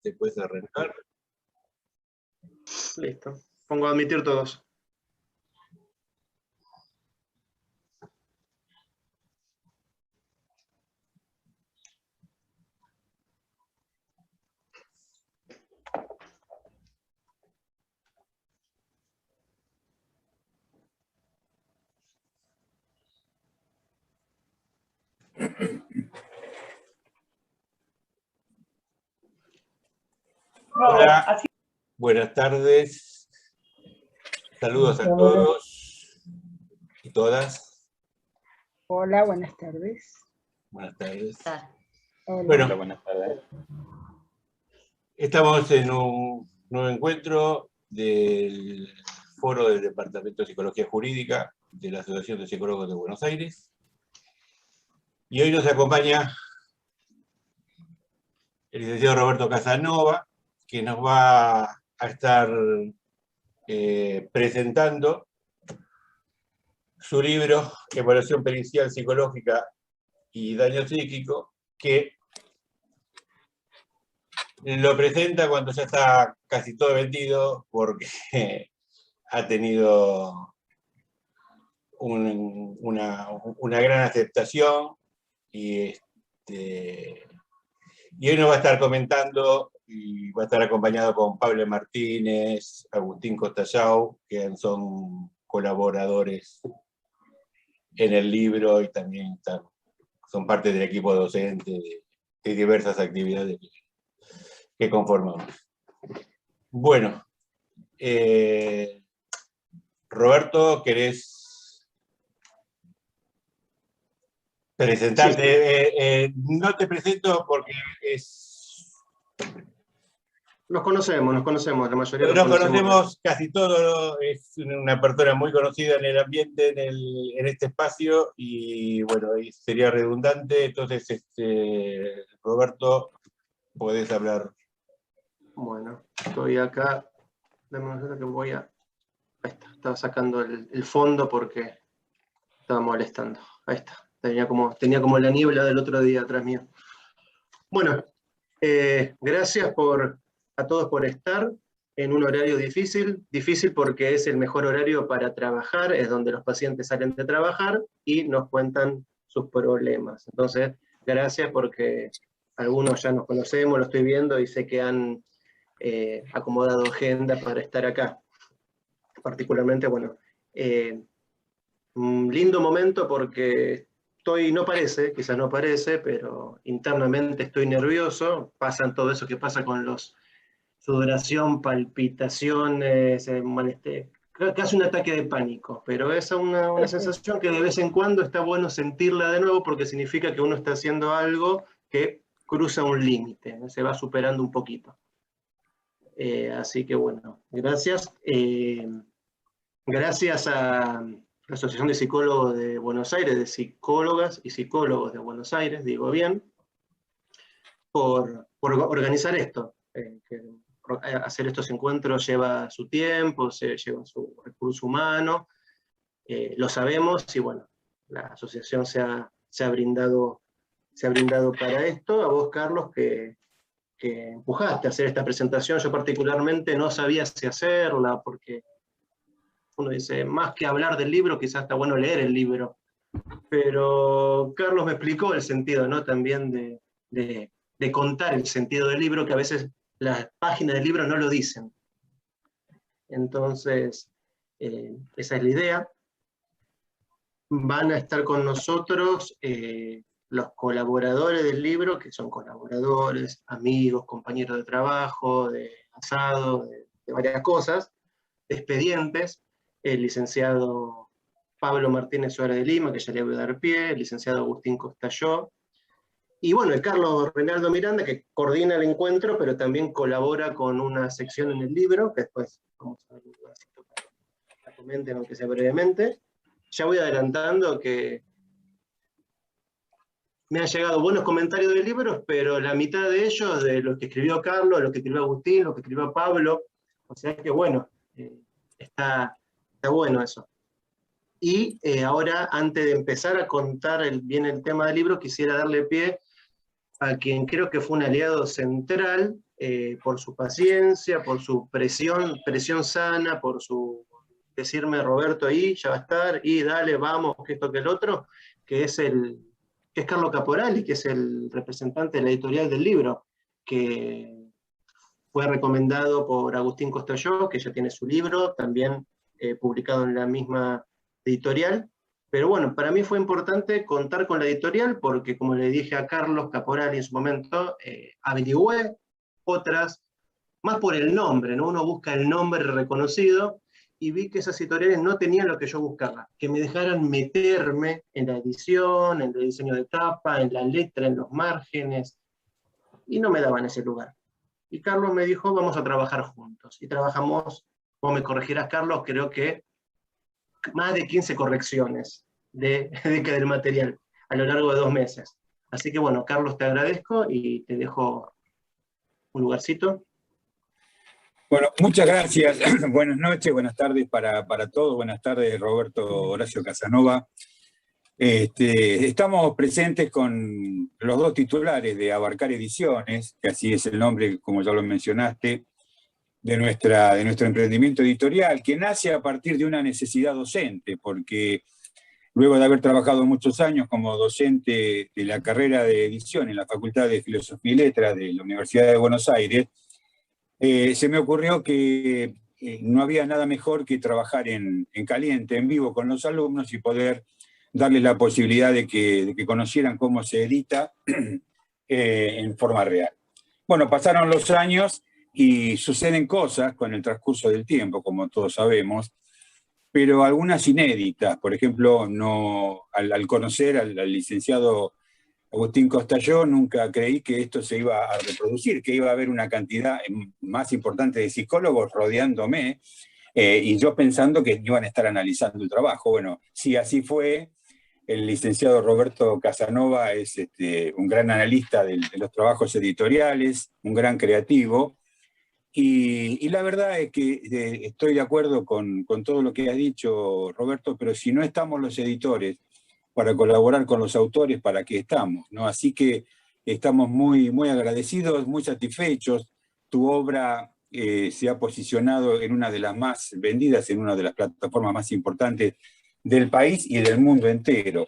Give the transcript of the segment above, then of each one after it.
te puedes arrancar. Listo. Pongo a admitir todos. Hola, buenas tardes. Saludos a todos y todas. Hola, buenas tardes. Buenas tardes. Hola. Bueno, Hola, buenas tardes. estamos en un nuevo encuentro del Foro del Departamento de Psicología Jurídica de la Asociación de Psicólogos de Buenos Aires. Y hoy nos acompaña el licenciado Roberto Casanova, que nos va a estar presentando su libro Evaluación Pericial Psicológica y Daño Psíquico, que lo presenta cuando ya está casi todo vendido, porque ha tenido una gran aceptación, y hoy nos va a estar comentando, y va a estar acompañado con Pablo Martínez, Agustín Costallau, que son colaboradores en el libro y también son parte del equipo docente de diversas actividades que conformamos. Bueno, Roberto, ¿querés presentarte? Sí. No te presento porque Nos conocemos, la mayoría nos conocemos casi todos, es una persona muy conocida en el ambiente, en este espacio, y bueno, sería redundante, entonces, Roberto, podés hablar. Bueno, estoy acá, dame un minuto que voy a... Ahí está, estaba sacando el fondo porque estaba molestando. Ahí está, tenía como la niebla del otro día atrás mío. Bueno, gracias a todos por estar en un horario difícil porque es el mejor horario para trabajar, es donde los pacientes salen de trabajar y nos cuentan sus problemas. Entonces, gracias porque algunos ya nos conocemos, lo estoy viendo y sé que han acomodado agenda para estar acá. Particularmente, bueno, un lindo momento porque quizás no parece, pero internamente estoy nervioso, pasan todo eso que pasa con sudoración, palpitaciones, casi un ataque de pánico, pero es una sensación que de vez en cuando está bueno sentirla de nuevo porque significa que uno está haciendo algo que cruza un límite, ¿no? Se va superando un poquito. Así que bueno, gracias. Gracias a la Asociación de Psicólogos de Buenos Aires, de psicólogas y psicólogos de Buenos Aires, digo bien, por organizar esto. Hacer estos encuentros lleva su tiempo, lleva su recurso humano, lo sabemos, y bueno, la asociación se ha brindado para esto. A vos, Carlos, que empujaste a hacer esta presentación, yo particularmente no sabía si hacerla, porque uno dice, más que hablar del libro, quizás está bueno leer el libro. Pero Carlos me explicó el sentido, ¿no? También de contar el sentido del libro, que a veces las páginas del libro no lo dicen. Entonces, esa es la idea. Van a estar con nosotros los colaboradores del libro, que son colaboradores, amigos, compañeros de trabajo, de asado, de varias cosas, de expedientes. El licenciado Pablo Martínez Suárez de Lima, que ya le voy a dar pie, el licenciado Agustín Costallau, y bueno, el Carlos Reinaldo Miranda, que coordina el encuentro, pero también colabora con una sección en el libro, que después vamos a ver un pedacito para que la comenten, aunque sea brevemente. Ya voy adelantando que me han llegado buenos comentarios del libro, pero la mitad de ellos, de lo que escribió Carlos, lo que escribió Agustín, lo que escribió Pablo, o sea que bueno, está bueno eso. Y ahora, antes de empezar a contar bien el tema del libro, quisiera darle pie a quien creo que fue un aliado central por su paciencia, por su presión sana, por su decirme, Roberto, ahí ya va a estar, y dale, vamos, que esto, que el otro, que es Carlos Caporali, que es el representante de la editorial del libro, que fue recomendado por Agustín Costalló, que ya tiene su libro, también publicado en la misma editorial. Pero bueno, para mí fue importante contar con la editorial porque, como le dije a Carlos Caporali en su momento, averigüé otras, más por el nombre, ¿no? Uno busca el nombre reconocido, y vi que esas editoriales no tenían lo que yo buscaba, que me dejaran meterme en la edición, en el diseño de tapa, en la letra, en los márgenes, y no me daban ese lugar. Y Carlos me dijo, vamos a trabajar juntos. Y trabajamos, como me corregirás, Carlos, creo que más de 15 correcciones del material a lo largo de 2 meses. Así que bueno, Carlos, te agradezco y te dejo un lugarcito. Bueno, muchas gracias. Buenas noches, buenas tardes para todos. Buenas tardes, Roberto Horacio Casanova. Estamos presentes con los 2 titulares de Abarcar Ediciones, que así es el nombre, como ya lo mencionaste, de nuestro emprendimiento editorial, que nace a partir de una necesidad docente, porque luego de haber trabajado muchos años como docente de la carrera de edición en la Facultad de Filosofía y Letras de la Universidad de Buenos Aires, se me ocurrió que no había nada mejor que trabajar en caliente, en vivo con los alumnos y poder darles la posibilidad de que conocieran cómo se edita en forma real. Bueno, pasaron los años y suceden cosas con el transcurso del tiempo, como todos sabemos, pero algunas inéditas. Por ejemplo, al conocer al licenciado Agustín Costalló, nunca creí que esto se iba a reproducir, que iba a haber una cantidad más importante de psicólogos rodeándome, y yo pensando que iban a estar analizando el trabajo. Bueno, sí, así fue. El licenciado Roberto Casanova es un gran analista de los trabajos editoriales, un gran creativo, y la verdad es que estoy de acuerdo con todo lo que has dicho, Roberto, pero si no estamos los editores para colaborar con los autores, ¿para qué estamos, ¿no? Así que estamos muy, muy agradecidos, muy satisfechos. Tu obra se ha posicionado en una de las más vendidas, en una de las plataformas más importantes del país y del mundo entero.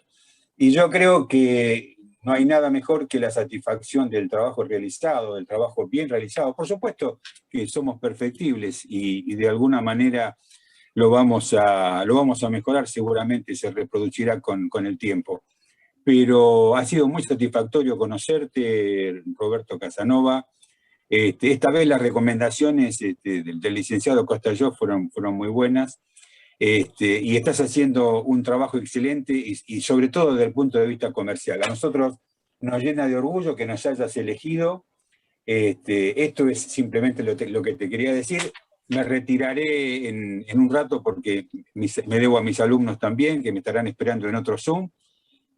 Y yo creo que no hay nada mejor que la satisfacción del trabajo realizado, del trabajo bien realizado. Por supuesto que somos perfectibles y de alguna manera lo vamos a mejorar, seguramente se reproducirá con el tiempo. Pero ha sido muy satisfactorio conocerte, Roberto Casanova. Esta vez las recomendaciones del licenciado Costalló fueron muy buenas. Y estás haciendo un trabajo excelente y sobre todo desde el punto de vista comercial. A nosotros nos llena de orgullo que nos hayas elegido. Esto es simplemente lo que te quería decir. Me retiraré en un rato porque me debo a mis alumnos también, que me estarán esperando en otro Zoom.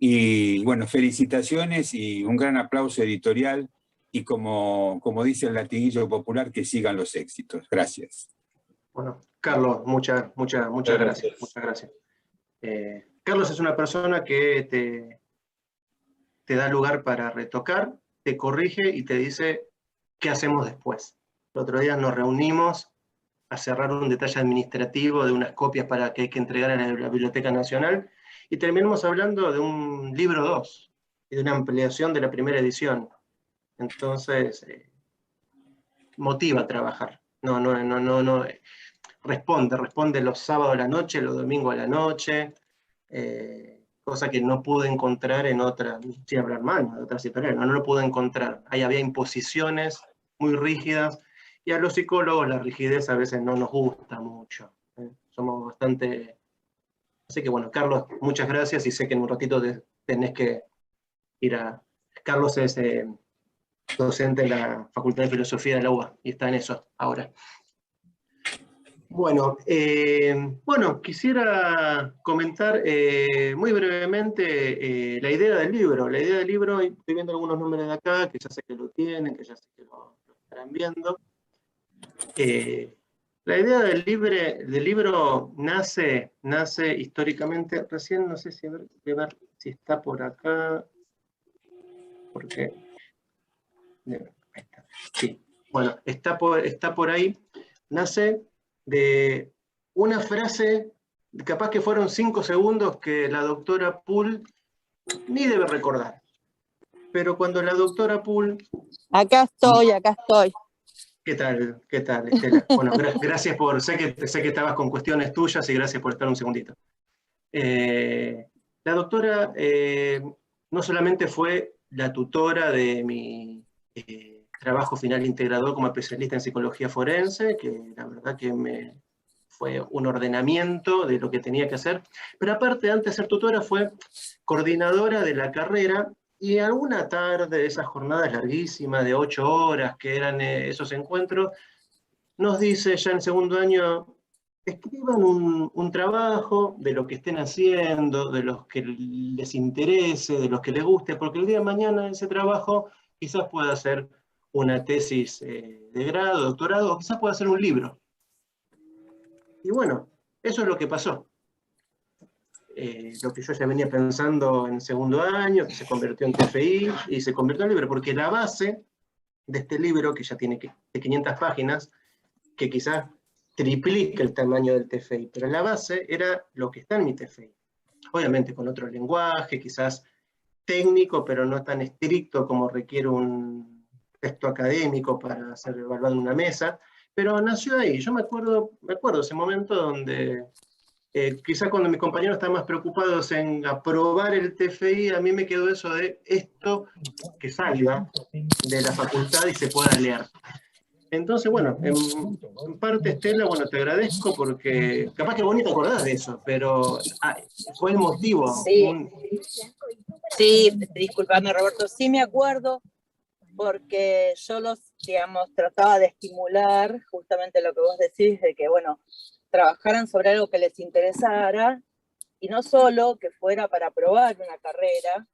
Y bueno, felicitaciones y un gran aplauso editorial. Y como dice el latiguillo popular, que sigan los éxitos. Gracias. Bueno, Carlos, muchas gracias. Muchas gracias. Carlos es una persona que te da lugar para retocar, te corrige y te dice qué hacemos después. El otro día nos reunimos a cerrar un detalle administrativo de unas copias para que hay que entregar a la Biblioteca Nacional, y terminamos hablando de un libro 2 y de una ampliación de la primera edición. Entonces, motiva a trabajar. No, responde los sábados a la noche, los domingos a la noche, cosa que no pude encontrar en otras, sin hablar mal, de otras editoriales, no lo pude encontrar. Ahí había imposiciones muy rígidas, y a los psicólogos la rigidez a veces no nos gusta mucho. Somos bastante... Así que bueno, Carlos, muchas gracias, y sé que en un ratito tenés que ir a... Carlos es docente en la Facultad de Filosofía de la UBA, y está en eso ahora. Bueno, quisiera comentar muy brevemente la idea del libro. La idea del libro, estoy viendo algunos números de acá, que ya sé que lo tienen, que ya sé que lo estarán viendo. La idea del libro nace históricamente, recién no sé si voy a ver si está por acá, porque... Ahí está. Sí. Bueno, está por ahí, nace de una frase, capaz que fueron 5 segundos que la doctora Poole ni debe recordar. Pero cuando la doctora Poole... Acá estoy. ¿Qué tal, Estela? Bueno, gracias por... Sé que estabas con cuestiones tuyas y gracias por estar un segundito. La doctora no solamente fue la tutora de mi trabajo final integrador como especialista en psicología forense, que la verdad que fue un ordenamiento de lo que tenía que hacer, pero aparte, antes de ser tutora, fue coordinadora de la carrera, y alguna tarde, esas jornadas larguísimas de 8 horas que eran esos encuentros, nos dice ya en segundo año: escriban un trabajo de lo que estén haciendo, de los que les interese, de los que les guste, porque el día de mañana ese trabajo quizás pueda ser una tesis de grado, doctorado, o quizás pueda ser un libro. Y bueno, eso es lo que pasó. Lo que yo ya venía pensando en segundo año, que se convirtió en TFI, y se convirtió en libro, porque la base de este libro, que ya tiene de 500 páginas, que quizás triplica el tamaño del TFI, pero la base era lo que está en mi TFI. Obviamente con otro lenguaje, quizás técnico, pero no tan estricto como requiere un texto académico para ser evaluado en una mesa, pero nació ahí. Yo me acuerdo ese momento donde quizás cuando mis compañeros estaban más preocupados en aprobar el TFI, a mí me quedó eso de esto que salga de la facultad y se pueda leer. Entonces, bueno, en parte, Estela, bueno, te agradezco porque capaz que vos ni te acordás de eso, pero fue el motivo. Sí, disculpame, Roberto, sí me acuerdo, porque yo trataba de estimular justamente lo que vos decís, de que, bueno, trabajaran sobre algo que les interesara, y no solo que fuera para aprobar una carrera,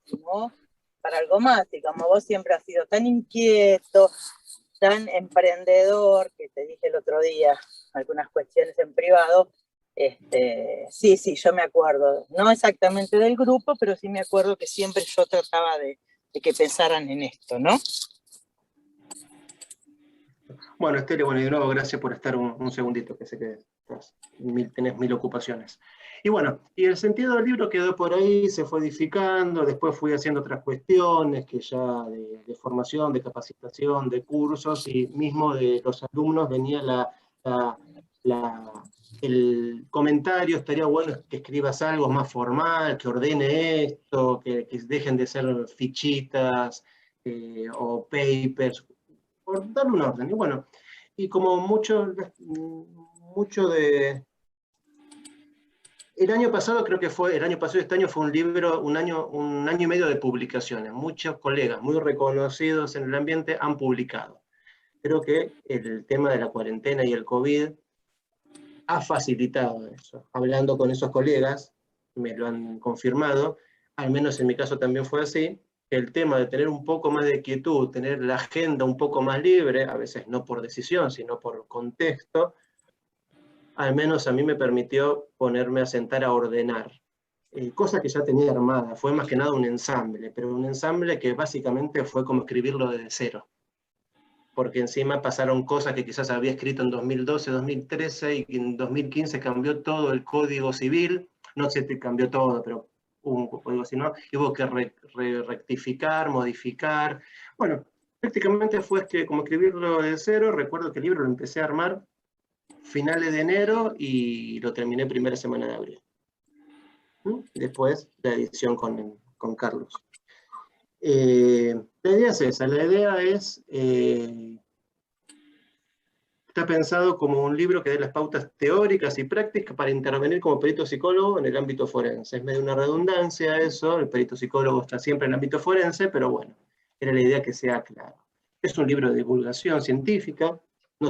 sino para algo más. Y como vos siempre has sido tan inquieto, tan emprendedor, que te dije el otro día algunas cuestiones en privado, sí, yo me acuerdo, no exactamente del grupo, pero sí me acuerdo que siempre yo trataba de que pensaran en esto, ¿no? Bueno, Estela, bueno, y de nuevo gracias por estar un segundito, que sé que tenés 1000 ocupaciones. Y bueno, y el sentido del libro quedó por ahí, se fue edificando, después fui haciendo otras cuestiones que ya de formación, de capacitación, de cursos, y mismo de los alumnos venía el comentario: estaría bueno que escribas algo más formal, que ordene esto, que dejen de ser fichitas o papers, por darle un orden. Y bueno, y como mucho de... El año pasado, este año fue un libro, un año y medio de publicaciones. Muchos colegas muy reconocidos en el ambiente han publicado. Creo que el tema de la cuarentena y el COVID ha facilitado eso. Hablando con esos colegas, me lo han confirmado, al menos en mi caso también fue así. El tema de tener un poco más de quietud, tener la agenda un poco más libre, a veces no por decisión, sino por contexto, al menos a mí me permitió ponerme a sentar a ordenar. Cosa que ya tenía armada, fue más que nada un ensamble, pero un ensamble que básicamente fue como escribirlo desde cero. Porque encima pasaron cosas que quizás había escrito en 2012, 2013, y en 2015 cambió todo el Código Civil. No sé si cambió todo, pero un código así, ¿no? Y hubo que rectificar, modificar. Bueno, prácticamente fue como escribirlo de cero. Recuerdo que el libro lo empecé a armar finales de enero y lo terminé primera semana de abril. Después la edición con Carlos. La idea es esa, la idea es, está pensado como un libro que dé las pautas teóricas y prácticas para intervenir como perito psicólogo en el ámbito forense. Es medio una redundancia eso, el perito psicólogo está siempre en el ámbito forense, pero bueno, era la idea que sea claro. Es un libro de divulgación científica, no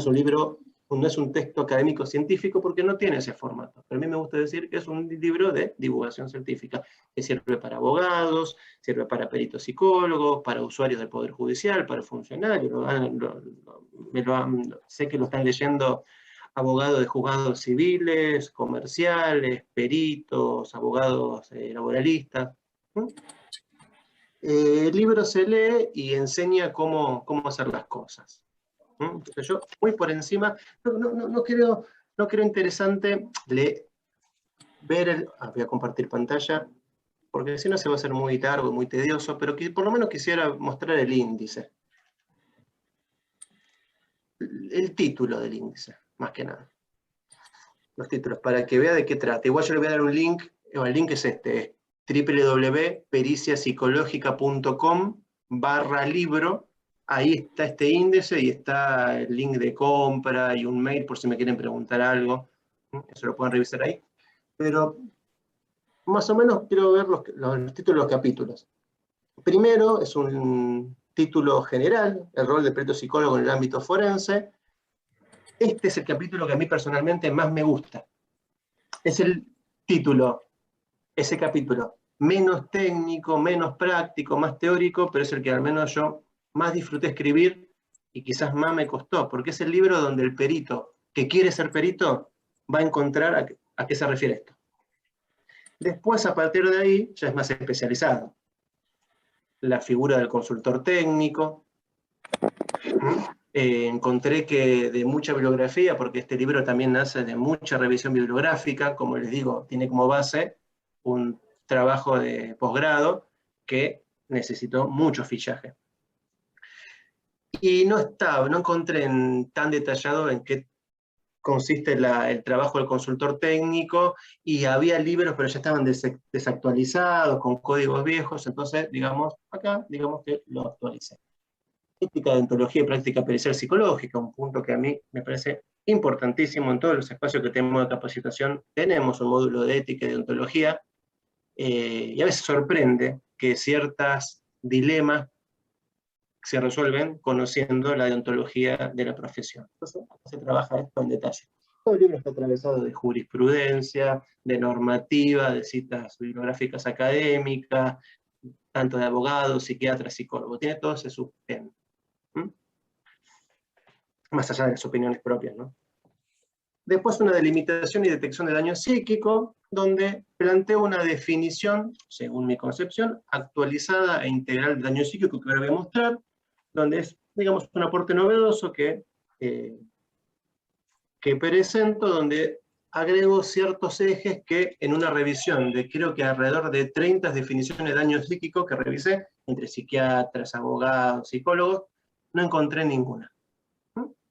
es un texto académico científico porque no tiene ese formato. Pero a mí me gusta decir que es un libro de divulgación científica, que sirve para abogados, sirve para peritos psicólogos, para usuarios del Poder Judicial, para funcionarios. Sé que lo están leyendo abogados de juzgados civiles, comerciales, peritos, abogados laboralistas. El libro se lee y enseña cómo hacer las cosas. Entonces yo, muy por encima, no creo interesante ver voy a compartir pantalla, porque si no se va a hacer muy largo, muy tedioso, pero que por lo menos quisiera mostrar el índice. El título del índice, más que nada. Los títulos, para que vea de qué trata. Igual yo le voy a dar un link, el link es este, www.periciapsicológica.com/libro. Ahí está este índice y está el link de compra y un mail por si me quieren preguntar algo. Eso lo pueden revisar ahí. Pero más o menos quiero ver los títulos de los capítulos. Primero es un título general, el rol de perito psicólogo en el ámbito forense. Este es el capítulo que a mí personalmente más me gusta. Es el título, ese capítulo, menos técnico, menos práctico, más teórico, pero es el que al menos yo más disfruté escribir y quizás más me costó, porque es el libro donde el perito que quiere ser perito va a encontrar a qué se refiere esto. Después, a partir de ahí, ya es más especializado. La figura del consultor técnico. Encontré que de mucha bibliografía, porque este libro también nace de mucha revisión bibliográfica, como les digo, tiene como base un trabajo de posgrado que necesitó mucho fichaje. Y no encontré tan detallado en qué consiste el trabajo del consultor técnico, y había libros, pero ya estaban desactualizados, con códigos viejos, entonces, acá que lo actualicé. Ética de ontología y práctica pericial psicológica, un punto que a mí me parece importantísimo. En todos los espacios que tenemos de capacitación tenemos un módulo de ética y de ontología, y a veces sorprende que ciertos dilemas se resuelven conociendo la deontología de la profesión. Entonces, se trabaja esto en detalle. Todo el libro está atravesado de jurisprudencia, de normativa, de citas bibliográficas académicas, tanto de abogados, psiquiatras, psicólogos. Tiene todo ese sustento. Más allá de las opiniones propias, ¿no? Después una delimitación y detección de daño psíquico, donde planteo una definición, según mi concepción, actualizada e integral de daño psíquico, que ahora voy a mostrar, donde es, un aporte novedoso que presento, donde agrego ciertos ejes que en una revisión de creo que alrededor de 30 definiciones de daño psíquico que revisé, entre psiquiatras, abogados, psicólogos, no encontré ninguna.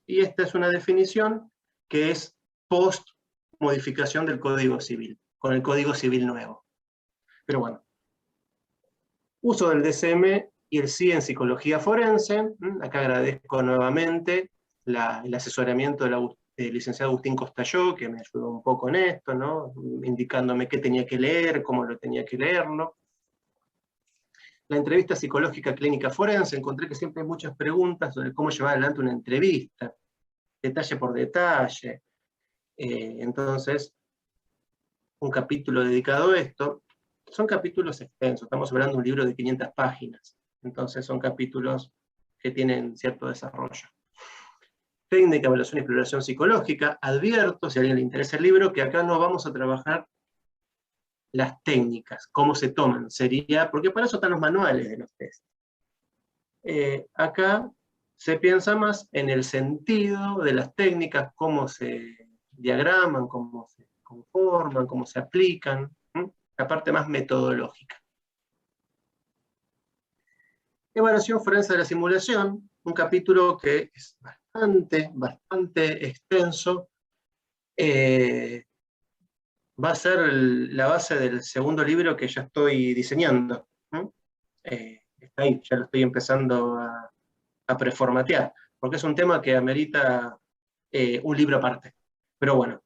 Y esta es una definición que es post modificación del Código Civil, con el Código Civil nuevo. Pero bueno. Uso del DCM y el SI en psicología forense. Acá agradezco nuevamente el asesoramiento del licenciado Agustín Costalló, que me ayudó un poco en esto, ¿no? Indicándome qué tenía que leer, cómo lo tenía que leerlo. La entrevista psicológica clínica forense, encontré que siempre hay muchas preguntas sobre cómo llevar adelante una entrevista, detalle por detalle. Entonces, un capítulo dedicado a esto. Son capítulos extensos, estamos hablando de un libro de 500 páginas, entonces son capítulos que tienen cierto desarrollo. Técnica, evaluación y exploración psicológica. Advierto, si a alguien le interesa el libro, que acá no vamos a trabajar las técnicas, cómo se toman, porque para eso están los manuales de los test. Acá se piensa más en el sentido de las técnicas, cómo se diagraman, cómo se conforman, cómo se aplican, la parte más metodológica. Evaluación forense de la simulación, un capítulo que es bastante extenso. Va a ser la base del segundo libro que ya estoy diseñando. Está ahí, ya lo estoy empezando a preformatear, porque es un tema que amerita un libro aparte. Pero bueno,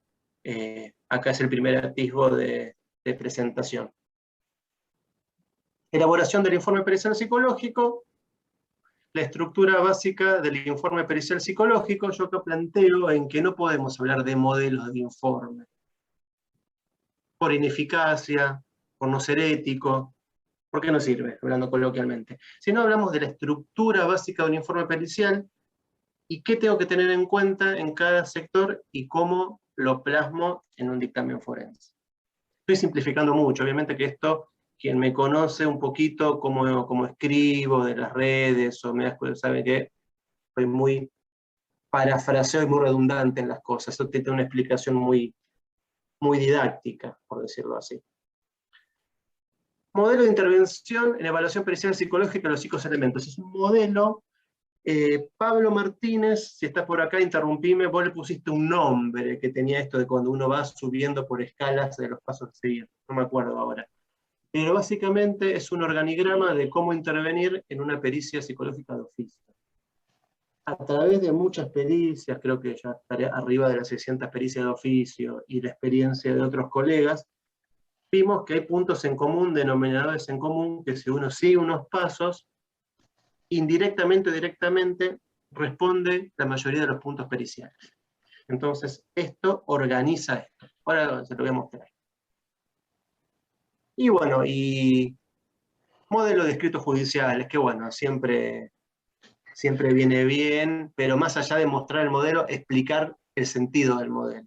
acá es el primer atisbo de presentación. Elaboración del informe pericial psicológico. La estructura básica del informe pericial psicológico, yo acá planteo en que no podemos hablar de modelos de informe, por ineficacia, por no ser ético, porque no sirve, hablando coloquialmente. Si no, hablamos de la estructura básica de un informe pericial y qué tengo que tener en cuenta en cada sector y cómo lo plasmo en un dictamen forense. Estoy simplificando mucho, obviamente que esto, quien me conoce un poquito como escribo de las redes, o sabe que soy muy parafraseo y muy redundante en las cosas. Eso tiene una explicación muy didáctica, por decirlo así. Modelo de intervención en evaluación pericial psicológica de los psicoelementos. Es un modelo, Pablo Martínez, si estás por acá, interrumpime, vos le pusiste un nombre que tenía esto de cuando uno va subiendo por escalas de los pasos a seguir, no me acuerdo ahora. Pero básicamente es un organigrama de cómo intervenir en una pericia psicológica de oficio. A través de muchas pericias, creo que ya estaré arriba de las 600 pericias de oficio y la experiencia de otros colegas, vimos que hay puntos en común, denominadores en común, que si uno sigue unos pasos, indirectamente o directamente, responde la mayoría de los puntos periciales. Entonces, esto organiza esto. Ahora se lo voy a mostrar. Y bueno, y modelo de escritos judiciales, que bueno, siempre viene bien, pero más allá de mostrar el modelo, explicar el sentido del modelo.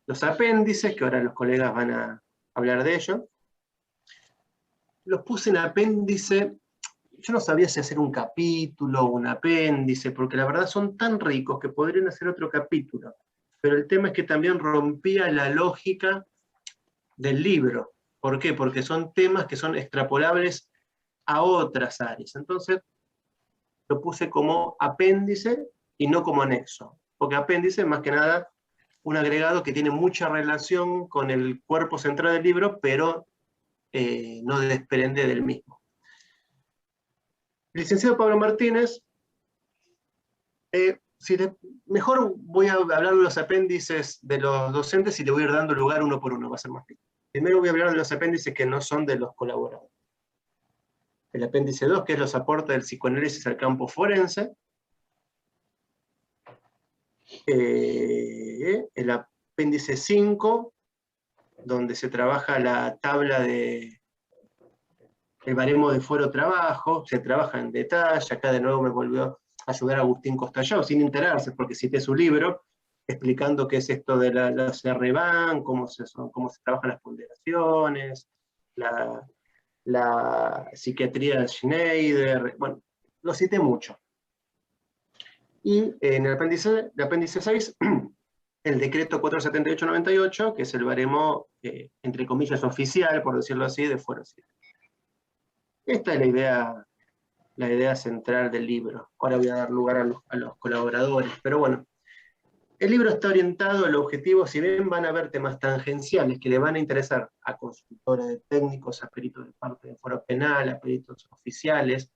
Los apéndices, que ahora los colegas van a hablar de ello, los puse en apéndice. Yo no sabía si hacer un capítulo o un apéndice, porque la verdad son tan ricos que podrían hacer otro capítulo. Pero el tema es que también rompía la lógica del libro. ¿Por qué? Porque son temas que son extrapolables a otras áreas. Entonces, lo puse como apéndice y no como anexo. Porque apéndice, más que nada, un agregado que tiene mucha relación con el cuerpo central del libro, pero no desprende del mismo. El licenciado Pablo Martínez, mejor voy a hablar de los apéndices de los docentes y le voy a ir dando lugar uno por uno, va a ser más rico. Primero voy a hablar de los apéndices que no son de los colaboradores. El apéndice 2, que es los aportes del psicoanálisis al campo forense. El apéndice 5, donde se trabaja la tabla de el baremo de foro trabajo, se trabaja en detalle. Acá de nuevo me volvió a ayudar Agustín Costallao, sin enterarse, porque cité su libro, explicando qué es esto de la CRBAN, cómo se trabajan las ponderaciones, la psiquiatría de Schneider, bueno, lo cité mucho. Y en el apéndice 6, el decreto 478/98, que es el baremo, entre comillas, oficial, por decirlo así, de foro civil. Esta es la idea central del libro. Ahora voy a dar lugar a los colaboradores, pero bueno, el libro está orientado al objetivo, si bien van a haber temas tangenciales que le van a interesar a consultores de técnicos, a peritos de parte de foro penal, a peritos oficiales.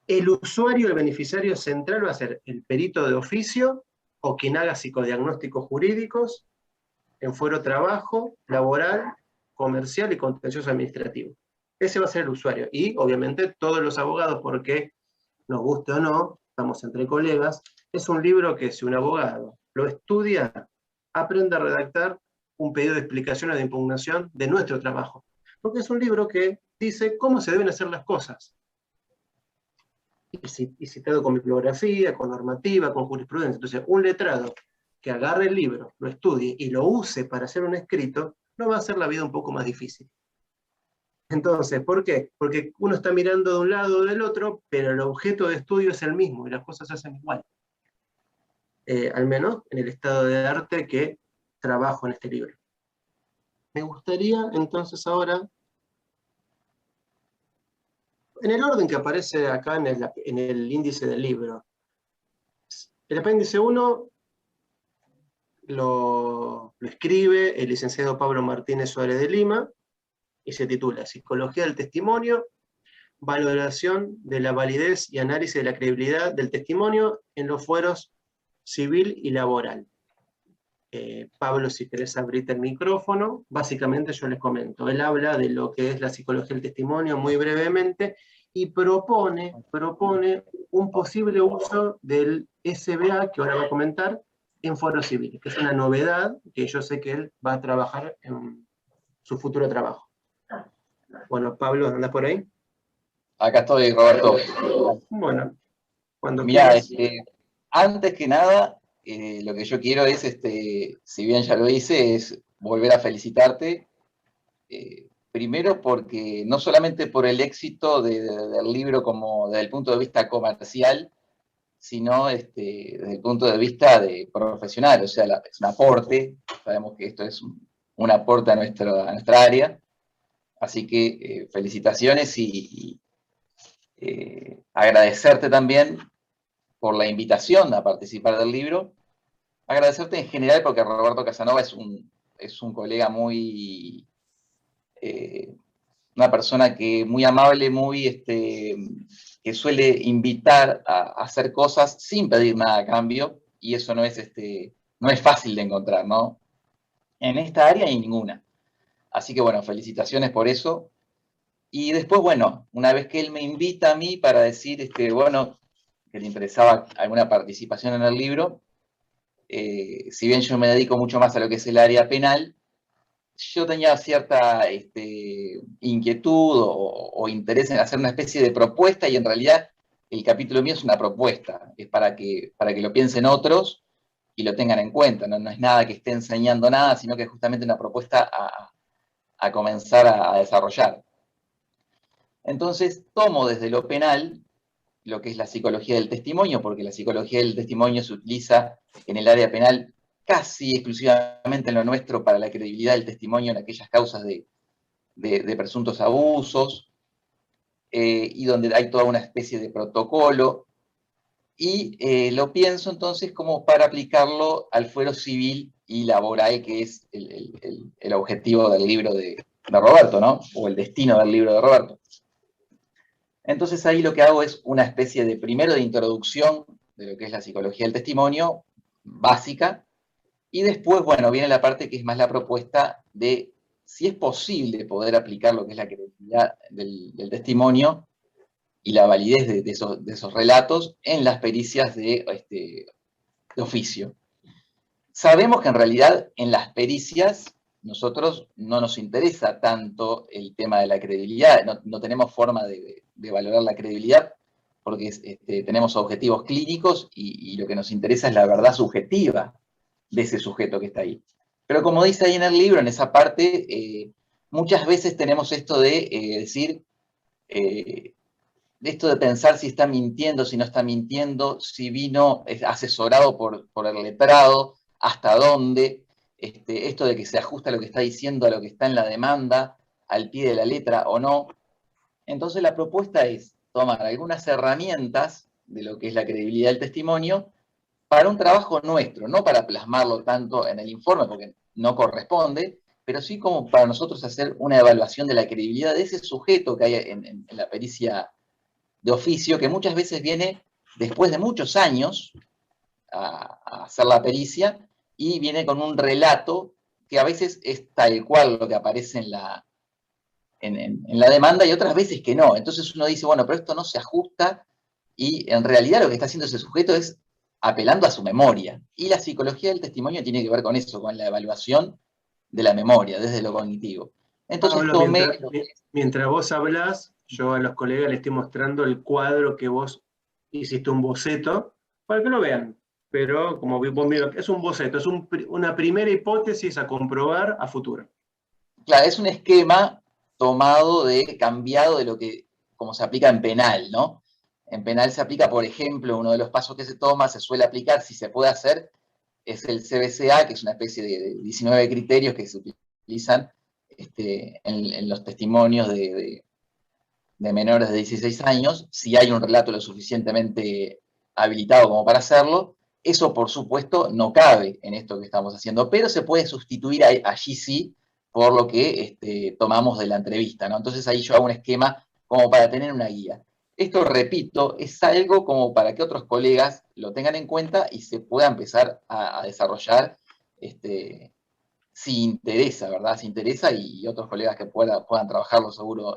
El usuario, el beneficiario central va a ser el perito de oficio o quien haga psicodiagnósticos jurídicos en foro trabajo, laboral, comercial y contencioso administrativo. Ese va a ser el usuario. Y obviamente todos los abogados, porque nos guste o no, estamos entre colegas, es un libro que si un abogado lo estudia, aprende a redactar un pedido de explicación o de impugnación de nuestro trabajo. Porque es un libro que dice cómo se deben hacer las cosas. Y citado con bibliografía, con normativa, con jurisprudencia. Entonces, un letrado que agarre el libro, lo estudie y lo use para hacer un escrito, no va a hacer la vida un poco más difícil. Entonces, ¿por qué? Porque uno está mirando de un lado o del otro, pero el objeto de estudio es el mismo y las cosas se hacen igual. Al menos en el estado de arte que trabajo en este libro. Me gustaría entonces ahora, en el orden que aparece acá en el índice del libro, el apéndice 1 lo escribe el licenciado Pablo Martínez Suárez de Lima, y se titula Psicología del Testimonio, valoración de la validez y análisis de la credibilidad del testimonio en los fueros civil y laboral. Pablo, si querés abrirte el micrófono, básicamente yo les comento, él habla de lo que es la psicología del testimonio muy brevemente, y propone un posible uso del SBA, que ahora va a comentar, en foros civiles, que es una novedad que yo sé que él va a trabajar en su futuro trabajo. Bueno, Pablo, ¿andás por ahí? Acá estoy, Roberto. Bueno, cuando Mirá, quieras. antes que nada, lo que yo quiero es, si bien ya lo hice, es volver a felicitarte. Primero porque, no solamente por el éxito del libro como desde el punto de vista comercial, sino desde el punto de vista de profesional, o sea, es un aporte, sabemos que esto es un aporte a nuestra área, así que felicitaciones y agradecerte también por la invitación a participar del libro, agradecerte en general porque Roberto Casanova es un colega muy, una persona que muy amable, muy, que suele invitar a hacer cosas sin pedir nada a cambio, y eso no es fácil de encontrar, ¿no? En esta área ni ninguna. Así que bueno, felicitaciones por eso. Y después, bueno, una vez que él me invita a mí para decir, bueno, que le interesaba alguna participación en el libro, si bien yo me dedico mucho más a lo que es el área penal, yo tenía cierta inquietud o interés en hacer una especie de propuesta, y en realidad el capítulo mío es una propuesta, es para que lo piensen otros y lo tengan en cuenta, no es nada que esté enseñando nada, sino que es justamente una propuesta a comenzar a desarrollar. Entonces tomo desde lo penal lo que es la psicología del testimonio, porque la psicología del testimonio se utiliza en el área penal casi exclusivamente en lo nuestro para la credibilidad del testimonio en aquellas causas de presuntos abusos, y donde hay toda una especie de protocolo, y lo pienso entonces como para aplicarlo al fuero civil y laboral, que es el objetivo del libro de Roberto, ¿no? O el destino del libro de Roberto. Entonces ahí lo que hago es una especie de, primero, de introducción de lo que es la psicología del testimonio, básica, y después, bueno, viene la parte que es más la propuesta de si es posible poder aplicar lo que es la credibilidad del testimonio y la validez de esos relatos en las pericias de oficio. Sabemos que en realidad en las pericias nosotros no nos interesa tanto el tema de la credibilidad, no tenemos forma de valorar la credibilidad porque tenemos objetivos clínicos y lo que nos interesa es la verdad subjetiva de ese sujeto que está ahí. Pero como dice ahí en el libro, en esa parte, muchas veces tenemos esto de decir, esto de pensar si está mintiendo, si no está mintiendo, si vino asesorado por el letrado, hasta dónde, esto de que se ajusta lo que está diciendo a lo que está en la demanda, al pie de la letra o no. Entonces la propuesta es tomar algunas herramientas de lo que es la credibilidad del testimonio para un trabajo nuestro, no para plasmarlo tanto en el informe, porque no corresponde, pero sí como para nosotros hacer una evaluación de la credibilidad de ese sujeto que hay en la pericia de oficio, que muchas veces viene después de muchos años a hacer la pericia, y viene con un relato que a veces es tal cual lo que aparece en la demanda, y otras veces que no. Entonces uno dice, bueno, pero esto no se ajusta, y en realidad lo que está haciendo ese sujeto es apelando a su memoria. Y la psicología del testimonio tiene que ver con eso, con la evaluación de la memoria, desde lo cognitivo. Entonces Pablo, mientras vos hablas, yo a los colegas les estoy mostrando el cuadro que vos hiciste, un boceto, para que lo vean. Pero como vos mirá, es un boceto, es una primera hipótesis a comprobar a futuro. Claro, es un esquema cambiado de lo que, como se aplica en penal, ¿no? En penal se aplica, por ejemplo, uno de los pasos que se toma, se suele aplicar, si se puede hacer, es el CBCA, que es una especie de 19 criterios que se utilizan en los testimonios de menores de 16 años, si hay un relato lo suficientemente habilitado como para hacerlo. Eso, por supuesto, no cabe en esto que estamos haciendo, pero se puede sustituir allí sí por lo que tomamos de la entrevista, ¿no? Entonces ahí yo hago un esquema como para tener una guía. Esto, repito, es algo como para que otros colegas lo tengan en cuenta y se pueda empezar a desarrollar si interesa, ¿verdad? Si interesa, y otros colegas que puedan trabajarlo seguro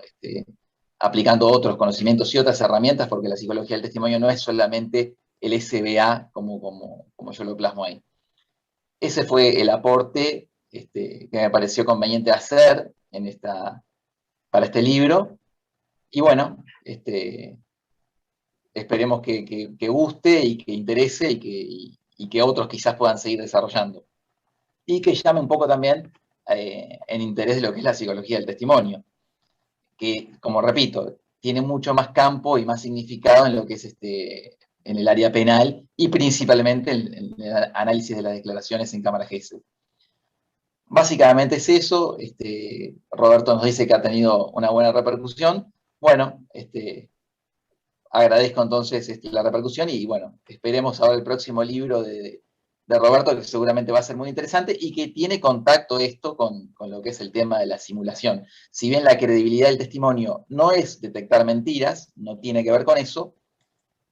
aplicando otros conocimientos y otras herramientas, porque la psicología del testimonio no es solamente el SBA como yo lo plasmo ahí. Ese fue el aporte que me pareció conveniente hacer para este libro. Y bueno, esperemos que guste y que interese y que otros quizás puedan seguir desarrollando. Y que llame un poco también en interés de lo que es la psicología del testimonio, que, como repito, tiene mucho más campo y más significado en lo que es en el área penal y principalmente en el análisis de las declaraciones en cámara Gesell. Básicamente es eso. Roberto nos dice que ha tenido una buena repercusión. Bueno, agradezco entonces la repercusión y bueno, esperemos ahora el próximo libro de Roberto, que seguramente va a ser muy interesante y que tiene contacto esto con lo que es el tema de la simulación. Si bien la credibilidad del testimonio no es detectar mentiras, no tiene que ver con eso,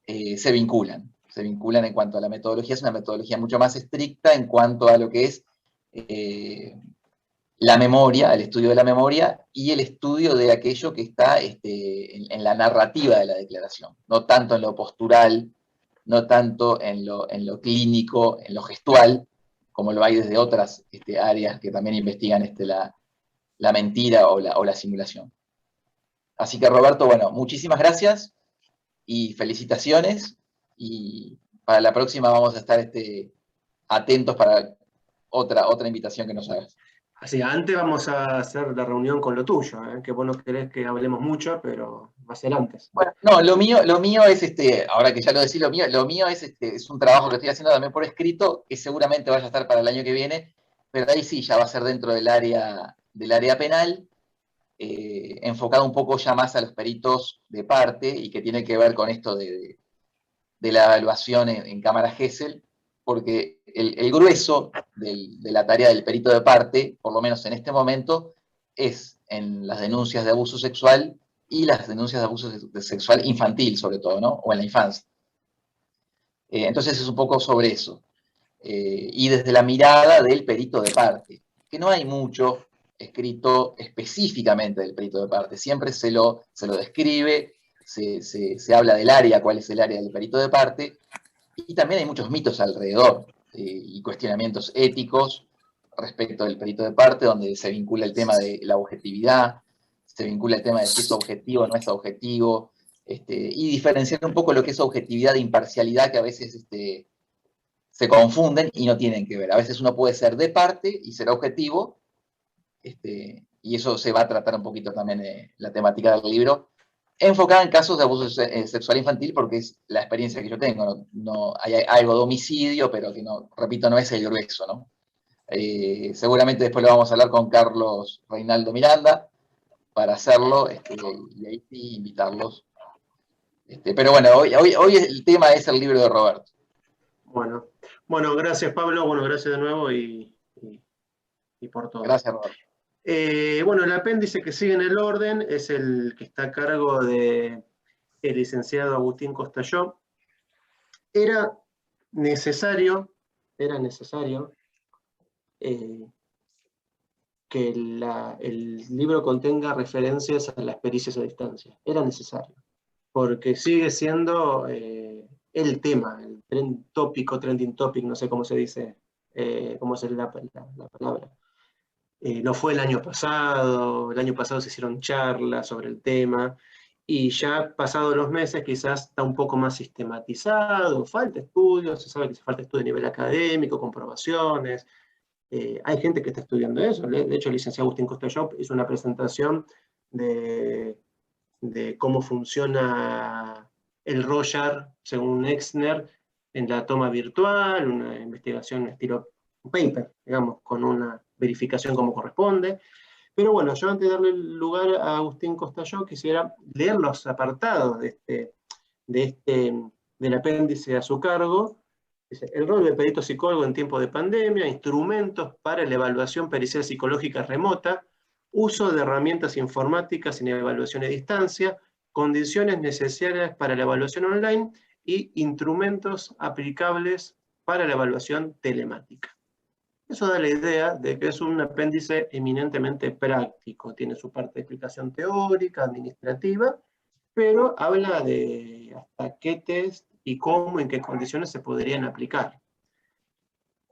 se vinculan en cuanto a la metodología. Es una metodología mucho más estricta en cuanto a lo que es la memoria, el estudio de la memoria y el estudio de aquello que está en la narrativa de la declaración, no tanto en lo postural, no tanto en lo clínico, en lo gestual, como lo hay desde otras áreas que también investigan la mentira o la simulación. Así que Roberto, bueno, muchísimas gracias y felicitaciones, y para la próxima vamos a estar atentos para otra invitación que nos hagas. Así, antes vamos a hacer la reunión con lo tuyo, que vos no querés que hablemos mucho, pero va a ser antes. Bueno, no, lo mío es, ahora que ya lo decís, lo mío es un trabajo que estoy haciendo también por escrito, que seguramente vaya a estar para el año que viene, pero ahí sí ya va a ser dentro del área penal, enfocado un poco ya más a los peritos de parte, y que tiene que ver con esto de la evaluación en cámara Gesell, porque el grueso de la tarea del perito de parte, por lo menos en este momento, es en las denuncias de abuso sexual y las denuncias de abuso sexual infantil, sobre todo, ¿no? O en la infancia. Entonces es un poco sobre eso. Y desde la mirada del perito de parte, que no hay mucho escrito específicamente del perito de parte, siempre se lo describe, se habla del área, cuál es el área del perito de parte, y también hay muchos mitos alrededor y cuestionamientos éticos respecto del perito de parte, donde se vincula el tema de la objetividad, se vincula el tema de si es objetivo o no es objetivo, y diferenciar un poco lo que es objetividad e imparcialidad, que a veces se confunden y no tienen que ver. A veces uno puede ser de parte y ser objetivo, y eso se va a tratar un poquito también la temática del libro, enfocada en casos de abuso sexual infantil, porque es la experiencia que yo tengo. No, hay algo de homicidio, pero que no, repito, no es el grueso, ¿no? Seguramente después lo vamos a hablar con Carlos Reinaldo Miranda para hacerlo, y ahí sí invitarlos. Pero bueno, hoy el tema es el libro de Roberto. Bueno, gracias Pablo, bueno, gracias de nuevo y por todo. Gracias, Roberto. Bueno, el apéndice que sigue en el orden es el que está a cargo del licenciado Agustín Costayó. Era necesario que el libro contenga referencias a las pericias a distancia. Era necesario, porque sigue siendo el tema, el trending topic, no sé cómo se dice, cómo es la palabra. Lo fue el año pasado se hicieron charlas sobre el tema, y ya pasados los meses quizás está un poco más sistematizado, falta estudios, se sabe que falta estudio a nivel académico, comprobaciones, hay gente que está estudiando eso. De hecho el licenciado Agustín Costayó hizo una presentación de cómo funciona el ROYAR según Exner en la toma virtual, una investigación estilo paper, digamos, con una verificación como corresponde. Pero bueno, yo antes de darle lugar a Agustín Costayó, quisiera leer los apartados del apéndice a su cargo. Dice: el rol del perito psicólogo en tiempos de pandemia, instrumentos para la evaluación pericial psicológica remota, uso de herramientas informáticas en evaluación a distancia, condiciones necesarias para la evaluación online y instrumentos aplicables para la evaluación telemática. Eso da la idea de que es un apéndice eminentemente práctico, tiene su parte de explicación teórica, administrativa, pero habla de hasta qué test y cómo, en qué condiciones se podrían aplicar.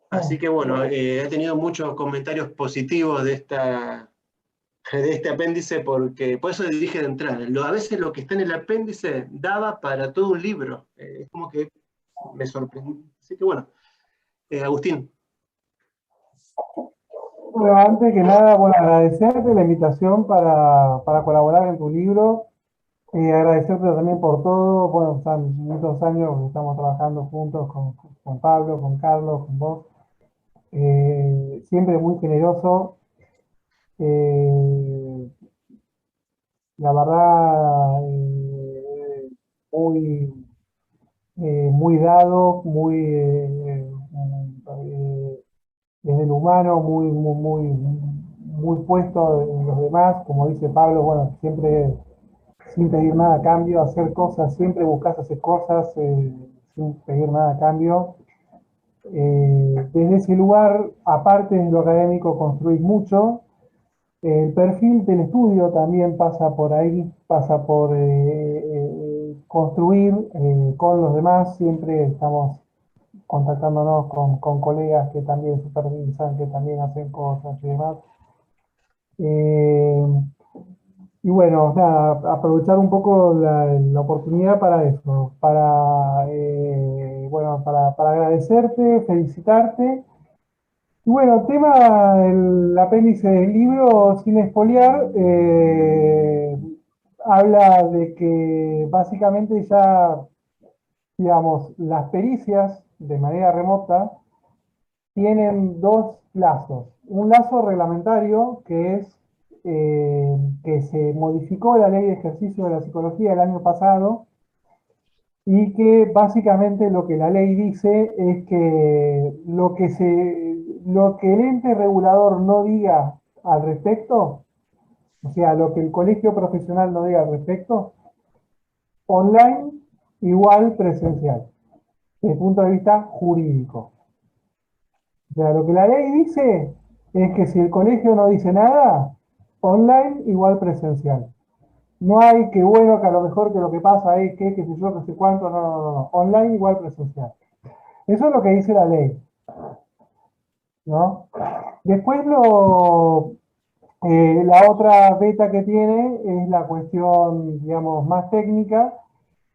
Así que bueno, he tenido muchos comentarios positivos de este apéndice, porque por eso le dije de entrada, a veces lo que está en el apéndice daba para todo un libro. Es como que me sorprendió. Así que bueno, Agustín. Bueno, antes que nada, bueno, agradecerte la invitación para colaborar en tu libro. Agradecerte también por todo. Bueno, están muchos años que estamos trabajando juntos con Pablo, con Carlos, con vos. Siempre muy generoso. Eh, la verdad, muy, muy dado, muy desde el humano, muy puesto en los demás. Como dice Pablo, bueno, siempre sin pedir nada a cambio, hacer cosas, siempre buscas hacer cosas sin pedir nada a cambio. Desde ese lugar, aparte de lo académico, construís mucho. El perfil del estudio también pasa por ahí, pasa por construir con los demás. Siempre estamos contactándonos con colegas que también supervisan, que también hacen cosas y demás. Eh, y bueno, nada, aprovechar un poco la oportunidad para eso, bueno, para agradecerte, felicitarte. Y bueno, tema del apéndice del libro, sin espolear, habla de que básicamente ya, digamos, las pericias de manera remota tienen dos lazos. Un lazo reglamentario, que es que se modificó la ley de ejercicio de la psicología el año pasado, y que básicamente lo que la ley dice es que lo que el ente regulador no diga al respecto, o sea, lo que el colegio profesional no diga al respecto, online igual presencial, desde el punto de vista jurídico. O sea, lo que la ley dice es que si el colegio no dice nada, online igual presencial. No hay que bueno, que a lo mejor que lo que pasa es que sé yo, que sé cuánto, no. Online igual presencial. Eso es lo que dice la ley, ¿no? Después la otra beta que tiene es la cuestión, digamos, más técnica,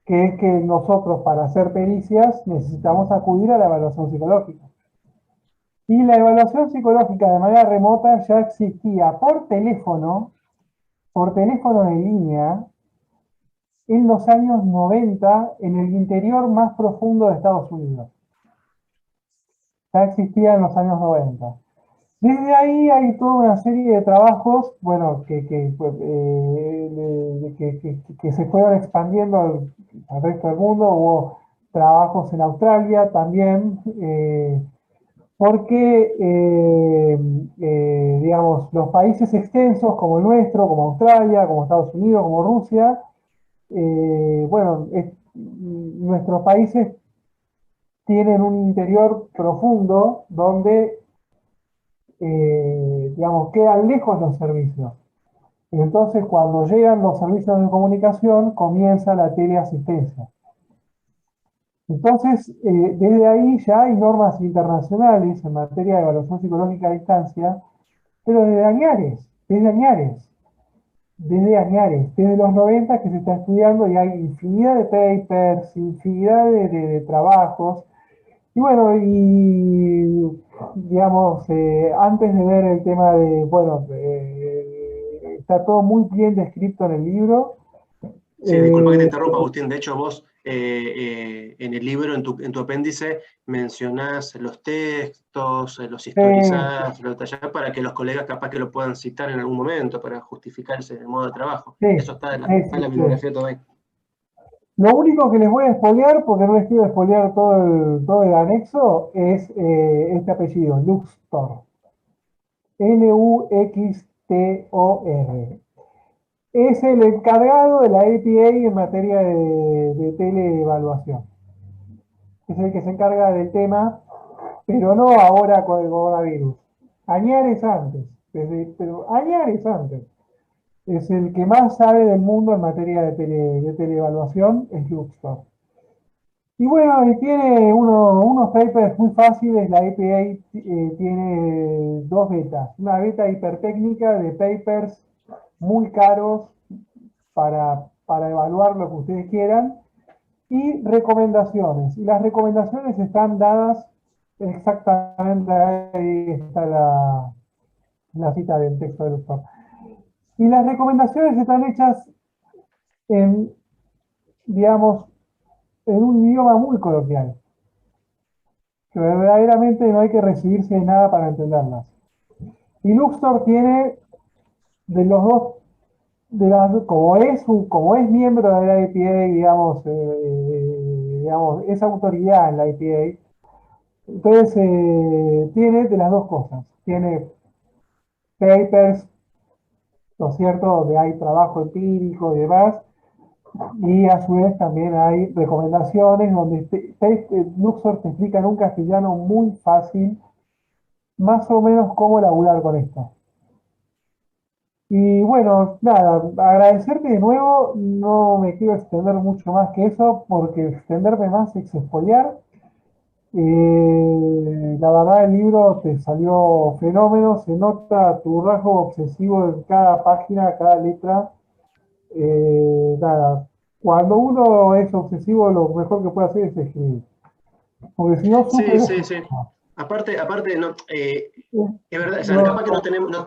que es que nosotros para hacer pericias necesitamos acudir a la evaluación psicológica. Y la evaluación psicológica de manera remota ya existía por teléfono en línea, en los años 90 en el interior más profundo de Estados Unidos. Ya existía en los años 90. Desde ahí hay toda una serie de trabajos, bueno, que se fueron expandiendo al resto del mundo. Hubo trabajos en Australia también, porque, digamos, los países extensos como el nuestro, como Australia, como Estados Unidos, como Rusia, bueno, nuestros países tienen un interior profundo donde, digamos, quedan lejos los servicios. Y entonces, cuando llegan los servicios de comunicación, comienza la teleasistencia. Entonces, desde ahí ya hay normas internacionales en materia de evaluación psicológica a distancia, pero desde Añares, desde los 90 que se está estudiando y hay infinidad de papers, infinidad de trabajos. Y bueno, y digamos, antes de ver el tema de, bueno, está todo muy bien descrito en el libro. Sí, disculpa que te interrumpa, Agustín. De hecho, vos en el libro, en tu apéndice, mencionás los textos, los historizás, los detallás para que los colegas capaz que lo puedan citar en algún momento para justificarse en el modo de trabajo. Sí, Eso está en la bibliografía también. Lo único que les voy a spoilear, porque no les quiero spoilear todo el anexo, es este apellido, Luxtor. Luxtor. Es el encargado de la APA en materia de teleevaluación. Es el que se encarga del tema, pero no ahora con el coronavirus. Añares antes, pero añares antes. Es el que más sabe del mundo en materia de teleevaluación, es Luxtor. Y bueno, y tiene unos papers muy fáciles. La APA tiene dos betas. Una beta hipertécnica de papers muy caros para evaluar lo que ustedes quieran, y recomendaciones. Y las recomendaciones están dadas exactamente, ahí está la cita del texto del doctor. Y las recomendaciones están hechas en, digamos, en un idioma muy coloquial, que verdaderamente no hay que recibirse de nada para entenderlas. Y Luxor tiene de los dos, como es miembro de la IPA, digamos, es autoridad en la IPA, entonces tiene de las dos cosas. Tiene papers, ¿no es cierto?, donde hay trabajo empírico y demás, y a su vez también hay recomendaciones donde Luxor te explica en un castellano muy fácil, más o menos cómo laburar con esto. Y bueno, nada, agradecerte de nuevo, no me quiero extender mucho más que eso, porque extenderme más es expoliar. La verdad el libro te salió fenómeno, se nota tu rasgo obsesivo en cada página, cada letra. Nada, cuando uno es obsesivo lo mejor que puede hacer es escribir, porque si no sufre. Sí. Aparte no, es verdad, o sea, capaz que